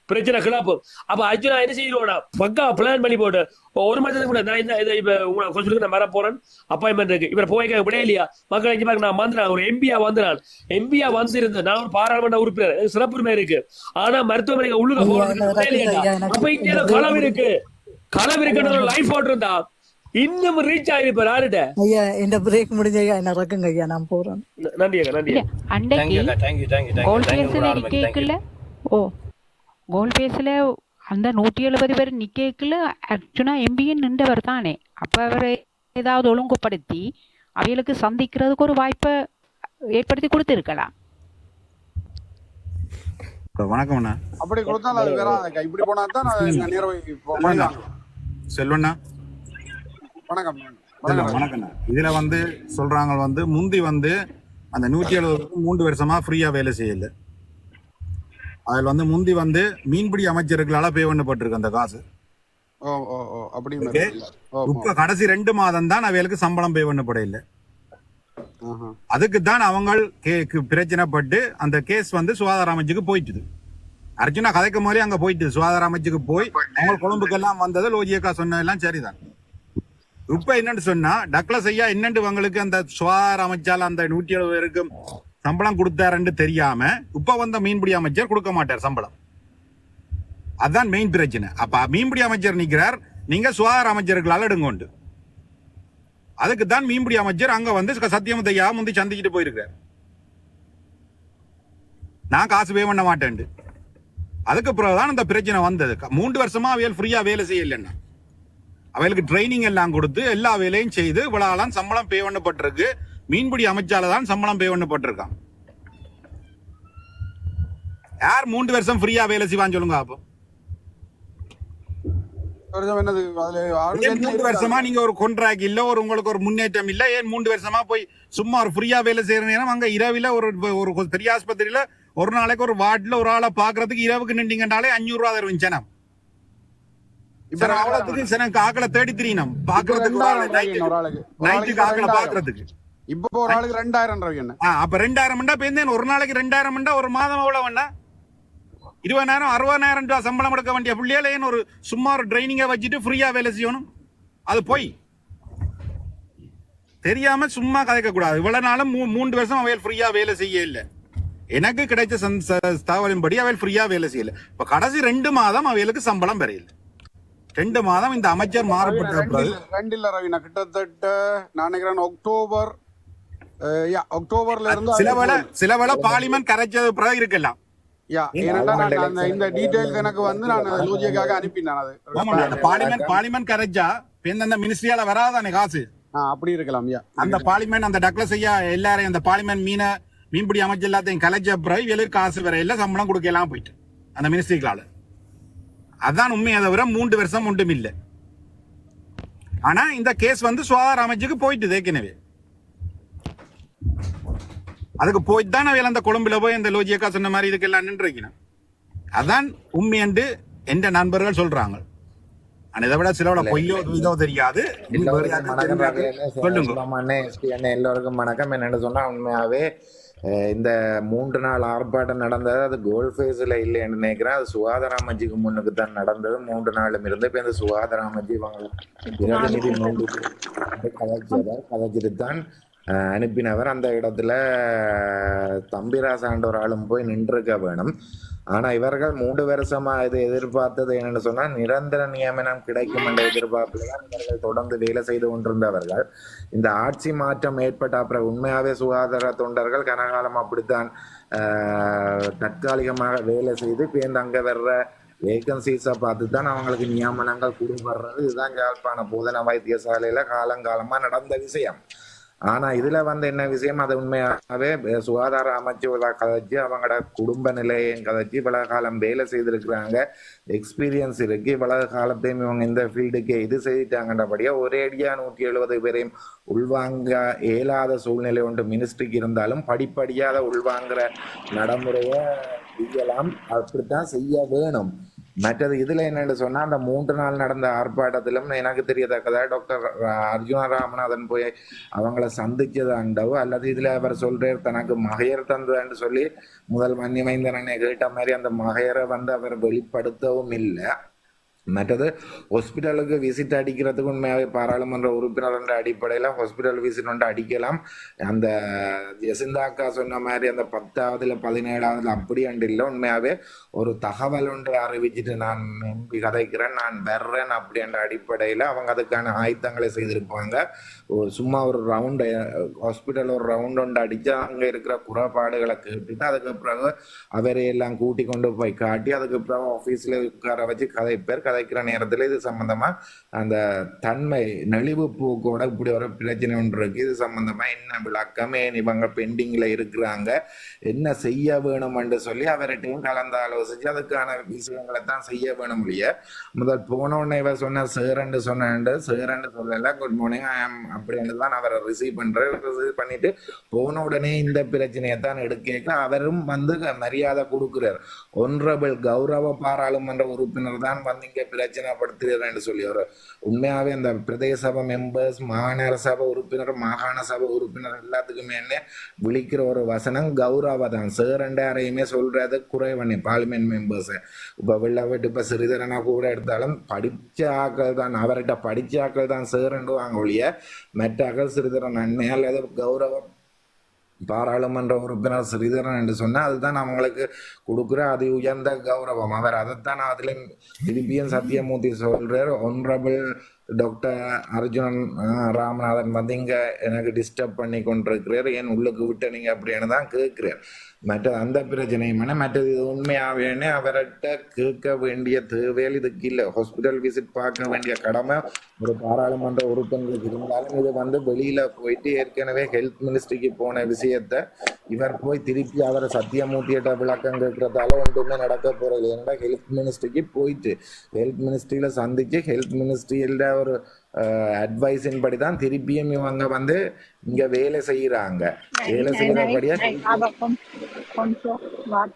பிரச்சனை கிளப்பும். அப்ப அர்ஜுனா என்ன செய்யணும்னா பக்கா பிளான் பண்ணி போட்டு 1 மாதத்துக்கு கூட நான் இந்த இப்ப உங்களை கொஞ்சம் நான் வர போறேன் அப்பாயின்மெண்ட் இருக்கு இவர் போய்க்க விட இல்லையா மக்கள் இங்க பாருங்க நான் வந்துறேன் ஒரு எம்பியா வந்துறான். எம்பியா வந்திருந்தேன் நான் ஒரு பாராளுமன்ற உறுப்பினர் சிறப்புரிமை இருக்கு. ஆனா மருத்துவமனைக்கு உள்ளுக்க போறது அப்ப இங்க களவு இருக்கு, களவு இருக்குன்ற லைஃப் ஓட்டு இருந்தா இன்னும் ரீச் ஆயிருப்பார் யாருட்ட. ஐயா இந்த பிரேக் முடிஞ்ச ஐயா என்ன ரக்குங்க ஐயா, நான் போறேன். நன்றி அக்கா நன்றி. அன்றைக்கு கோல்ஃபேஸ்ல நிக்கல கோல்ஃபேஸ்ல அந்த 170 பேர் நிக்கல அர்ஜுனா எம்பின்னு நின்றவர் தானே. அப்ப அவரை ஏதாவது ஒழுங்குபடுத்தி அவைகளுக்கு சந்திக்கிறதுக்கு ஒரு வாய்ப்பை ஏற்படுத்தி கொடுத்திருக்கலாம். வணக்கம் அண்ணா. அப்படி கொடுத்தாலும் அது வேற இப்படி போனா தான் செல்வண்ணா வணக்கம் வணக்கம். இதுல வந்து சொல்றாங்க முந்தி அந்த 170 3 வருஷமா ஃப்ரீயா வேலை செய்யல. அதுல முந்தி மீன்பிடி அமைச்சர்களால பே பண்ணப்பட்டிருக்கு அந்த காசு. இப்ப கடைசி 2 மாதம் தான் அவைகளுக்கு சம்பளம் பே பண்ணப்பட இல்லை. அதுக்கு தான் அவங்க பிரச்சனைப்பட்டு அந்த கேஸ் சுகாதார அமைச்சுக்கு போயிட்டுது. அர்ஜுனா கதைக்கும் போதே அங்க போயிட்டு சுகாதார அமைச்சுக்கு போய் அவங்க கொழும்புக்கெல்லாம் வந்தது லோஜியக்கா சொன்னதெல்லாம் சரிதான். இப்ப என்னன்னு சொன்னா டக்ளஸ் ஐயா என்னண்டு உங்களுக்கு அந்த சுகாதார அமைச்சால அந்த 170 பேருக்கு சம்பளம் கொடுத்தாருன்னு தெரியாம இப்ப மீன்பிடி அமைச்சர் கொடுக்க மாட்டார் சம்பளம். அதுதான் மெயின் பிரச்சனை. அப்ப மீன்பிடி அமைச்சர் நிக்கிறார், நீங்க சுகாதார அமைச்சர்களால் எடுங்கொண்டு. அதுக்கு தான் மீன்பிடி அமைச்சர் அங்க சத்தியமூர்த்தி ஐயா முந்தி சந்திச்சுட்டு போயிருக்கிறார். நான் காசு பே பண்ண மாட்டேன். அதுக்கு பிறகுதான் இந்த பிரச்சனை வந்தது. 3 வருஷமா அவைகள் ஃப்ரீயா வேலை செய்யலன்னா அவைகளுக்கு ட்ரைனிங் எல்லாம் கொடுத்து எல்லா வேலையும் செய்து இவ்வளவு சம்பளம் பே பண்ணப்பட்டிருக்கு. மீன்பிடி அமைச்சால தான் சம்பளம் பே பண்ணப்பட்டிருக்கான். யார் 3 வருஷம் ஃப்ரீயா வேலை செய்வான்னு சொல்லுங்க. அப்போ வருஷம் என்னது அதுல ஆளுங்க ஏன் என்ன 3 வருஷமா நீங்க ஒரு கான்ட்ராக்ட் இல்ல, ஒரு உங்களுக்கு ஒரு முன்னேற்றம் இல்ல, ஏன் 3 வருஷமா போய் சும்மா ஒரு ஃப்ரீயா வேலை செய்யற நேரம் அங்க இரவில ஒரு பெரிய ஆஸ்பத்திரியில ஒரு நாளைக்கு ஒரு வார்டுல ஒரு ஆளை பாக்குறதுக்கு இரவுக்கு நின்றீங்கன்னாலே 500 ரூபா தருவீங்க ஜனம். இப்ப நான் அவ்வளவுக்கு எனக்கு ஆக்களை தேடி திரியணும் பாக்குறதுக்கு, ஒரு ஆளுக்கு நைட்டுக்கு ஆக்களை பாக்குறதுக்கு. இப்ப ஒரு ஆளுக்கு 2000 ரூபாய் என்ன? அப்ப 2000 ஒரு நாளைக்கு 2000 ஒரு மாதம் எவ்வளவு வேணா 20,000 60,000 ரூபாய் சம்பளம் எடுக்க வேண்டிய பிள்ளைகள ஏன் ஒரு சும்மா ஒரு ட்ரைனிங்கை வச்சுட்டு ஃப்ரீயா வேலை செய்யணும்? அது போய் தெரியாம சும்மா கதைக்க கூடாது. இவ்வளவு நாளும் 3 வருஷம் அவையில் ஃப்ரீயா வேலை செய்ய இல்லை. எனக்கு கிடைச்ச தகவலின்படி அவையில் ஃப்ரீயா வேலை செய்யல. இப்ப கடைசி 2 மாதம் அவைகளுக்கு சம்பளம் பெறையில. 2 மாதம் இந்த அமைச்சர் மாறப்பட்ட ரெண்டு ரவினா கிட்டத்தட்ட நான் நினைக்கிறேன் அக்டோபர்ல இருந்து சில வேளை பார்லிமெண்ட் கரைச்சது பிறகு இருக்கலாம். இந்த டீடைல்ஸ் எனக்கு வந்து நான் லோஜிக்காக அனுப்பினேன். அது பார்லிமெண்ட் கரைச்சா அந்த மினிஸ்ட்ரியால வராதானே காசு, அப்படி இருக்கலாம். அந்த பார்லிமெண்ட் அந்த டக்ளஸ் ஐயா எல்லாரையும் அந்த பார்லிமெண்ட் மீன்பிடி அமைச்சு எல்லாத்தையும் கலைச்ச பிறகு இவளுக்கு காசு வர எல்லாம் சம்பளம் கொடுக்கலாம் போயிட்டு அந்த மினிஸ்ட்ரிகளால. அதான் உண்மையை தவிர 3 வருஷம் ஒன்றும் இல்லை. ஆனா இந்த கேஸ் வந்து சுகாதார அமைச்சுக்கு போயிட்டு ஏற்கனவே அதுக்கு போயிட்டு தான் அவையில் அந்த கொழும்புல போய் இந்த லோஜியக்கா சொன்ன மாதிரி இதுக்கெல்லாம் நின்று வைக்கணும். அதான் உண்மை என்று எந்த நண்பர்கள் சொல்றாங்க. இதை விட சிலவோட பொய்யோ இதோ தெரியாது. எல்லோருக்கும் வணக்கம். என்னன்னு சொன்னா உண்மையாவே இந்த 3 நாள் ஆர்ப்பாட்டம் நடந்தது அது கோல் ஃபேஸ்ல இல்லைன்னு நினைக்கிறேன். அது சுகாதார அமைச்சுக்கு முன்னுக்கு தான் நடந்தது. 3 நாளும் இருந்து இப்ப இந்த சுகாதார அமைச்சு இவங்க கதைச்சிட்டு தான் அனுப்பினவர். அந்த இடத்துல தம்பிராசாண்ட ஒரு ஆளும் போய் நின்றுக்க வேணும். ஆனா இவர்கள் 3 வருஷமா இது எதிர்பார்த்தது என்னன்னு சொன்னா நிரந்தர நியமனம் கிடைக்கும் என்ற எதிர்பார்ப்புதான் இவர்கள் தொடர்ந்து வேலை செய்து கொண்டிருந்தவர்கள். இந்த ஆட்சி மாற்றம் ஏற்பட்ட அப்புறம் உண்மையாவே சுகாதார தொண்டர்கள் கனகாலம் அப்படித்தான் தற்காலிகமாக வேலை செய்து பேருந்து அங்க வர்ற வேகன்சிஸை பார்த்து தான் அவங்களுக்கு நியமனங்கள் கொடுப்படுறது. இதுதான் யாழ்ப்பாண போதனா வைத்தியசாலையில காலங்காலமா நடந்த விஷயம். ஆனா இதுல வந்து என்ன விஷயம், அது உண்மையாகவே சுகாதார அமைச்சு கதைச்சு அவங்களோட குடும்ப நிலையம் கதைச்சு இவ்வளவு காலம் வேலை செய்திருக்கிறாங்க, எக்ஸ்பீரியன்ஸ் இருக்கு, இவ்வளவு காலத்தையும் இவங்க இந்த ஃபீல்டுக்கு இது செய்துட்டாங்கன்றபடியா ஒரே அடியா 170 பேரையும் உள்வாங்க இயலாத சூழ்நிலை ஒன்று மினிஸ்ட்ரிக்கு இருந்தாலும் படிப்படியாக அதை உள்வாங்குற நடைமுறையை செய்யலாம். அப்படித்தான் செய்ய வேணும். மற்றது இதுல என்னன்னு சொன்னா அந்த 3 நாள் நடந்த ஆர்ப்பாட்டத்திலும் எனக்கு தெரியத்தக்கதா டாக்டர் அர்ஜுனா ராமநாதன் போய் அவங்கள சந்திச்சதாண்டவோ அல்லது இதுல அவர் சொல்றார் தனக்கு மகையர் தந்ததுன்னு சொல்லி முதல் மன்னிமைந்தரனை கேட்ட மாதிரி அந்த மகையரை வந்து அவர் வெளிப்படுத்தவும் இல்லை. மற்றது ஹாஸ்பிட்டலுக்கு விசிட் அடிக்கிறதுக்கு உண்மையாகவே பாராளுமன்ற உறுப்பினர் என்ற அடிப்படையில் ஹாஸ்பிட்டல் விசிட் ஒன்று அடிக்கலாம். அந்த ஜெசிந்தாக்கா சொன்ன மாதிரி அந்த 10ஆவதுல 17ஆவதுல அப்படி அண்டு இல்லை, உண்மையாகவே ஒரு தகவல் ஒன்று அறிவிச்சுட்டு நான் நம்பி கதைக்கிறேன் நான் வர்றேன் அப்படி என்ற அடிப்படையில் அவங்க அதுக்கான ஆயத்தங்களை செய்திருப்பாங்க. சும்மா ஒரு ரவுண்டு ஹாஸ்பிட்டல் ஒரு ரவுண்ட் ஒன்று அடித்து அங்கே இருக்கிற குறைபாடுகளை கேட்டுட்டு அதுக்கு பிறகு அவரையெல்லாம் கூட்டி கொண்டு போய் காட்டி அதுக்கு பிறகு ஆஃபீஸில் உட்கார வச்சு கதைக்கிற நேரத்தில் இது சம்பந்தமா அந்த தன்மை நெளிவு போக்கோட இப்படி ஒரு பிரச்சனை ஒன்று இருக்கு, இது சம்பந்தமா என்ன விளக்கமே இவங்க பெண்டிங்ல இருக்கிறாங்க, என்ன செய்ய வேணும் என்று சொல்லி அவர்கிட்டையும் கலந்து ஆலோசிச்சு அதுக்கான விஷயங்களை தான் செய்ய வேணும். இல்லையா முதல் போன உடனே இவர் சொன்ன சேரண்டு சொல்லல குட் மார்னிங் அப்படின்னு தான் அவரை ரிசீவ் பண்ணிட்டு போன உடனே இந்த பிரச்சனையை தான் எடுக்க அவரும் வந்து மரியாதை கொடுக்கிறார். ஒன்ரபிள் கௌரவ பாராளுமன்ற உறுப்பினர் தான் வந்து இங்க பிரச்சனைப்படுத்துறேன்னு சொல்லி ஒரு உண்மையாவே அந்த பிரதேச சபை மெம்பர்ஸ் மாநகர சபை உறுப்பினர் மாகாண சபை உறுப்பினர் எல்லாத்துக்குமே என்ன விழிக்கிற ஒரு வசனம் கௌரவ தான். சேரண்டாரையுமே சொல்றது குறைவனே பார்லிமெண்ட் மெம்பர்ஸ் இப்ப வெள்ளவெட்டு இப்ப சிறிதரனா கூட எடுத்தாலும் படிச்ச ஆக்கள் தான் அவர்கிட்ட படிச்ச ஆக்கள் தான் சேரண்டு வாங்க ஒழிய மற்ற ஆக்கள் சிறிதரன் நன்மை அல்லது கௌரவ பாராளுமன்ற உறுப்பினர் ஸ்ரீதரன் என்று சொன்னா அதுதான் அவங்களுக்கு கொடுக்குற அதி உயர்ந்த கௌரவம். அவர் அதைத்தான் அதுல திருப்பியும் சத்தியமூர்த்தி சொல்றார் ஒன்ரபிள் டாக்டர் அர்ஜுனன் ராமநாதன் வந்து இங்க எனக்கு டிஸ்டர்ப் பண்ணி கொண்டிருக்கிறார், ஏன் உள்ளுக்கு விட்டு நீங்க அப்படின்னு தான் கேட்கிறார். மற்றது அந்த பிரச்சனையும் மற்றது இது உண்மையாவேன்னு அவர்கிட்ட கேட்க வேண்டிய தேவையில் இதுக்கு இல்லை. ஹாஸ்பிட்டல் விசிட் பார்க்க வேண்டிய கடமை ஒரு பாராளுமன்ற உறுப்பினர்களுக்கு இருந்தாலும் இது வந்து வெளியில போயிட்டு ஏற்கனவே ஹெல்த் மினிஸ்ட்ரிக்கு போன விஷயத்த இவர் போய் திருப்பி அவரை சத்தியமூர்த்தியிட்ட விளக்கம் கேட்கறதால ஒன்றுமே நடக்க போறது. ஏன்னா ஹெல்த் மினிஸ்ட்ரிக்கு போயிட்டு ஹெல்த் மினிஸ்ட்ரியில சந்திச்சு ஹெல்த் மினிஸ்ட்ரியில ஒரு அட்வைஸின் படி தான் திருப்பியும் இவங்க வந்து இங்க வேலை செய்யறாங்க. வேலை செய்யறபடியா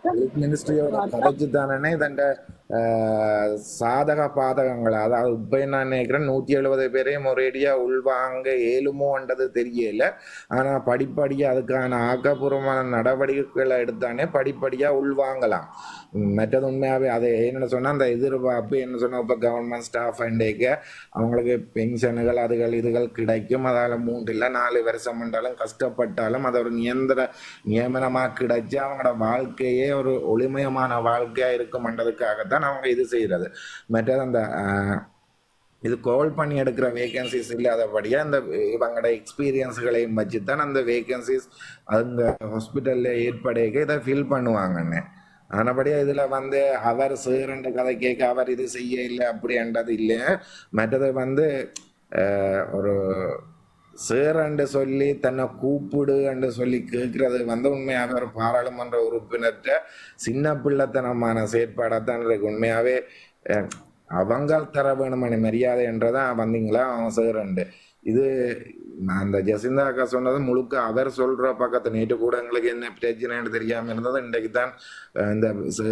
ஹெல்த் மினிஸ்ட்ரியோட கதைச்சு தானே இதண்ட சாதக பாதகங்கள், அதாவது இப்ப நான் நினைக்கிறேன் 170 பேரையும் ஒரேடியா உள்வாங்க ஏழுமோன்றது தெரியல. ஆனா படிப்படியா அதுக்கான ஆக்கப்பூர்வமான நடவடிக்கைகளை எடுத்தானே படிப்படியா உள்வாங்கலாம். மற்றது உண்மையாவே அது என்ன சொன்னா அந்த எதிர்பார்ப்பு என்ன சொன்னா இப்ப கவர்மெண்ட் ஸ்டாஃப் அண்டேக்க அவங்களுக்கு பென்ஷனுகள் அதுகள் இதுகள் கிடைக்கும், அதால 3 இல்ல 4 வருஷம் என்றாலும் கஷ்டப்பட்டாலும் அது ஒரு நியமனமா கிடைச்சு அவங்களோட வாழ்க்கையே ஒரு ஒளிமயமான வாழ்க்கையா இருக்கும்ன்றதுக்காகத்தான் அவங்க இது செய்யறது. மற்றது அந்த இது கால் பண்ணி எடுக்கிற வேகன்சிஸ் இல்லாதபடியா அந்த இவங்களோட எக்ஸ்பீரியன்ஸ்களையும் வச்சுதான் அந்த வேகன்சிஸ் அங்க ஹாஸ்பிட்டல்ல ஏற்படைக்க இதை ஃபில் பண்ணுவாங்கன்னு. ஆனபடியா இதுல வந்து அவர் சேரண்ட கதை கேட்க அவர் இது செய்ய இல்லை அப்படின்றது இல்லை. மற்றது வந்து ஒரு சேரண்டு சொல்லி தன்னை கூப்பிடு என்று சொல்லி கேட்கறது வந்து உண்மையாக ஒரு பாராளுமன்ற உறுப்பினர்கிட்ட சின்ன பிள்ளைத்தனமான செயற்பாடாத்தான் இருக்கு. உண்மையாவே அவங்க தர வேணுமான மரியாதை என்றதான் வந்தீங்களா அவன் சேரண்டு. இது அந்த ஜெசிந்தா அக்கா சொன்னது முழுக்க அவர் சொல்ற பக்கத்து நேற்று கூட எங்களுக்கு என்ன பிரச்சனைன்னு தெரியாம இருந்தது. இன்றைக்கு தான் இந்த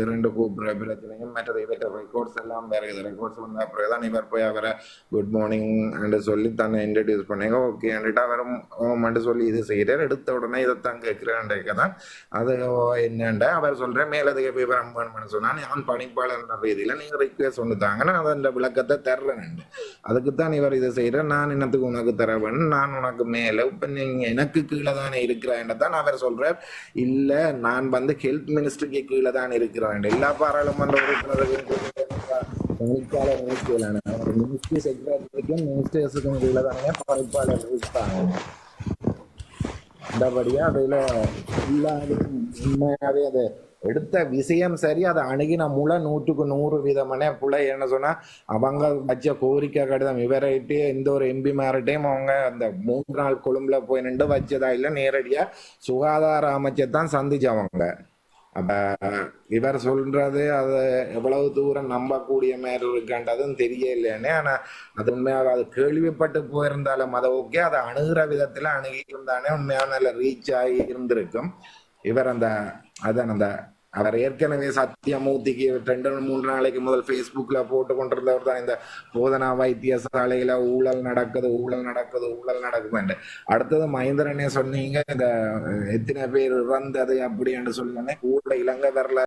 ரெண்டு கூப்பிடுற பிரச்சனையும் மற்றது இவற்ற ரெக்கார்ட்ஸ் எல்லாம் வேற ரெக்கார்ட்ஸ் வந்த பிறகுதான் இவர் போய் அவரை குட் மார்னிங் என்று சொல்லி தன்னை இன்ட்ரடியூஸ் பண்ணீங்க. ஓகே அவரும் ஓமன்ட்டு சொல்லி இது செய்யறாரு. எடுத்த உடனே இதைத்தான் கேட்கிறேன்றைக்கு தான் அது என்னண்ட அவர் சொல்றேன் மேலதிக விவரம் வேணும்னு சொன்னா நான் பணிப்பாளர் ரீதியில நீங்க ரிக்வெஸ்ட் ஒன்று தாங்க நான் அதை அந்த விளக்கத்தை தர்றேன். அதுக்குத்தான் இவர் இதை செய்யறேன். நான் என்னத்துக்கு உனக்கு தர வேணும், நான் உனக்கு மேல இப்ப நீங்க எனக்கு கீழே தானே இருக்கிறேன் அவர் சொல்றார். இல்ல நான் வந்து ஹெல்த் மினிஸ்டருக்கு கீழே தான் இருக்கிறேன். எல்லா பாராளுமன்ற உறுப்பினர்களுக்கும் மினிஸ்ட்ரி செக்ரட்டரிக்கும் மினிஸ்டர்ஸுக்கும் கீழே தானே பணிப்பாளர் இருக்காங்க. அந்தபடியா அதுல எல்லாரும் உண்மையாவே அதை எடுத்த விஷயம் சரி, அதை அணுகின முளை 100க்கு 100% புள்ள என்ன சொன்னா அவங்க வச்ச கோரிக்கை கடிதம் இவரைட்டு எந்த ஒரு எம்பி மேரிட்டையும் அவங்க அந்த 3 நாள் கொழும்புல போய் நின்று வச்சதா இல்லை, நேரடியா சுகாதார அமைச்சர் சந்திச்சவங்க. அப்ப இவர் சொல்றது அது எவ்வளவு தூரம் நம்பக்கூடிய மாதிரி இருக்கான்றதும் தெரியலைன்னு. ஆனா அது உண்மையாக அது கேள்விப்பட்டு போயிருந்தாலும் அதை ஓகே அதை அணுகிற விதத்துல அணுகி இருந்தானே உண்மையான நல்ல ரீச் ஆகி இருந்திருக்கும். இவர் அந்த அவர் ஏற்கனவே சத்தியமூர்த்திக்கு 2-3 நாளைக்கு முதல் Facebookல போட்டு கொண்டிருந்தவர் தான் இந்த போதனா வைத்தியசாலையில ஊழல் நடக்குதுன்னு. அடுத்தது மகேந்திரனே சொன்னீங்க இந்த எத்தனை பேர் இறந்தது அப்படின்னு சொல்லி கூட இலங்கை வரல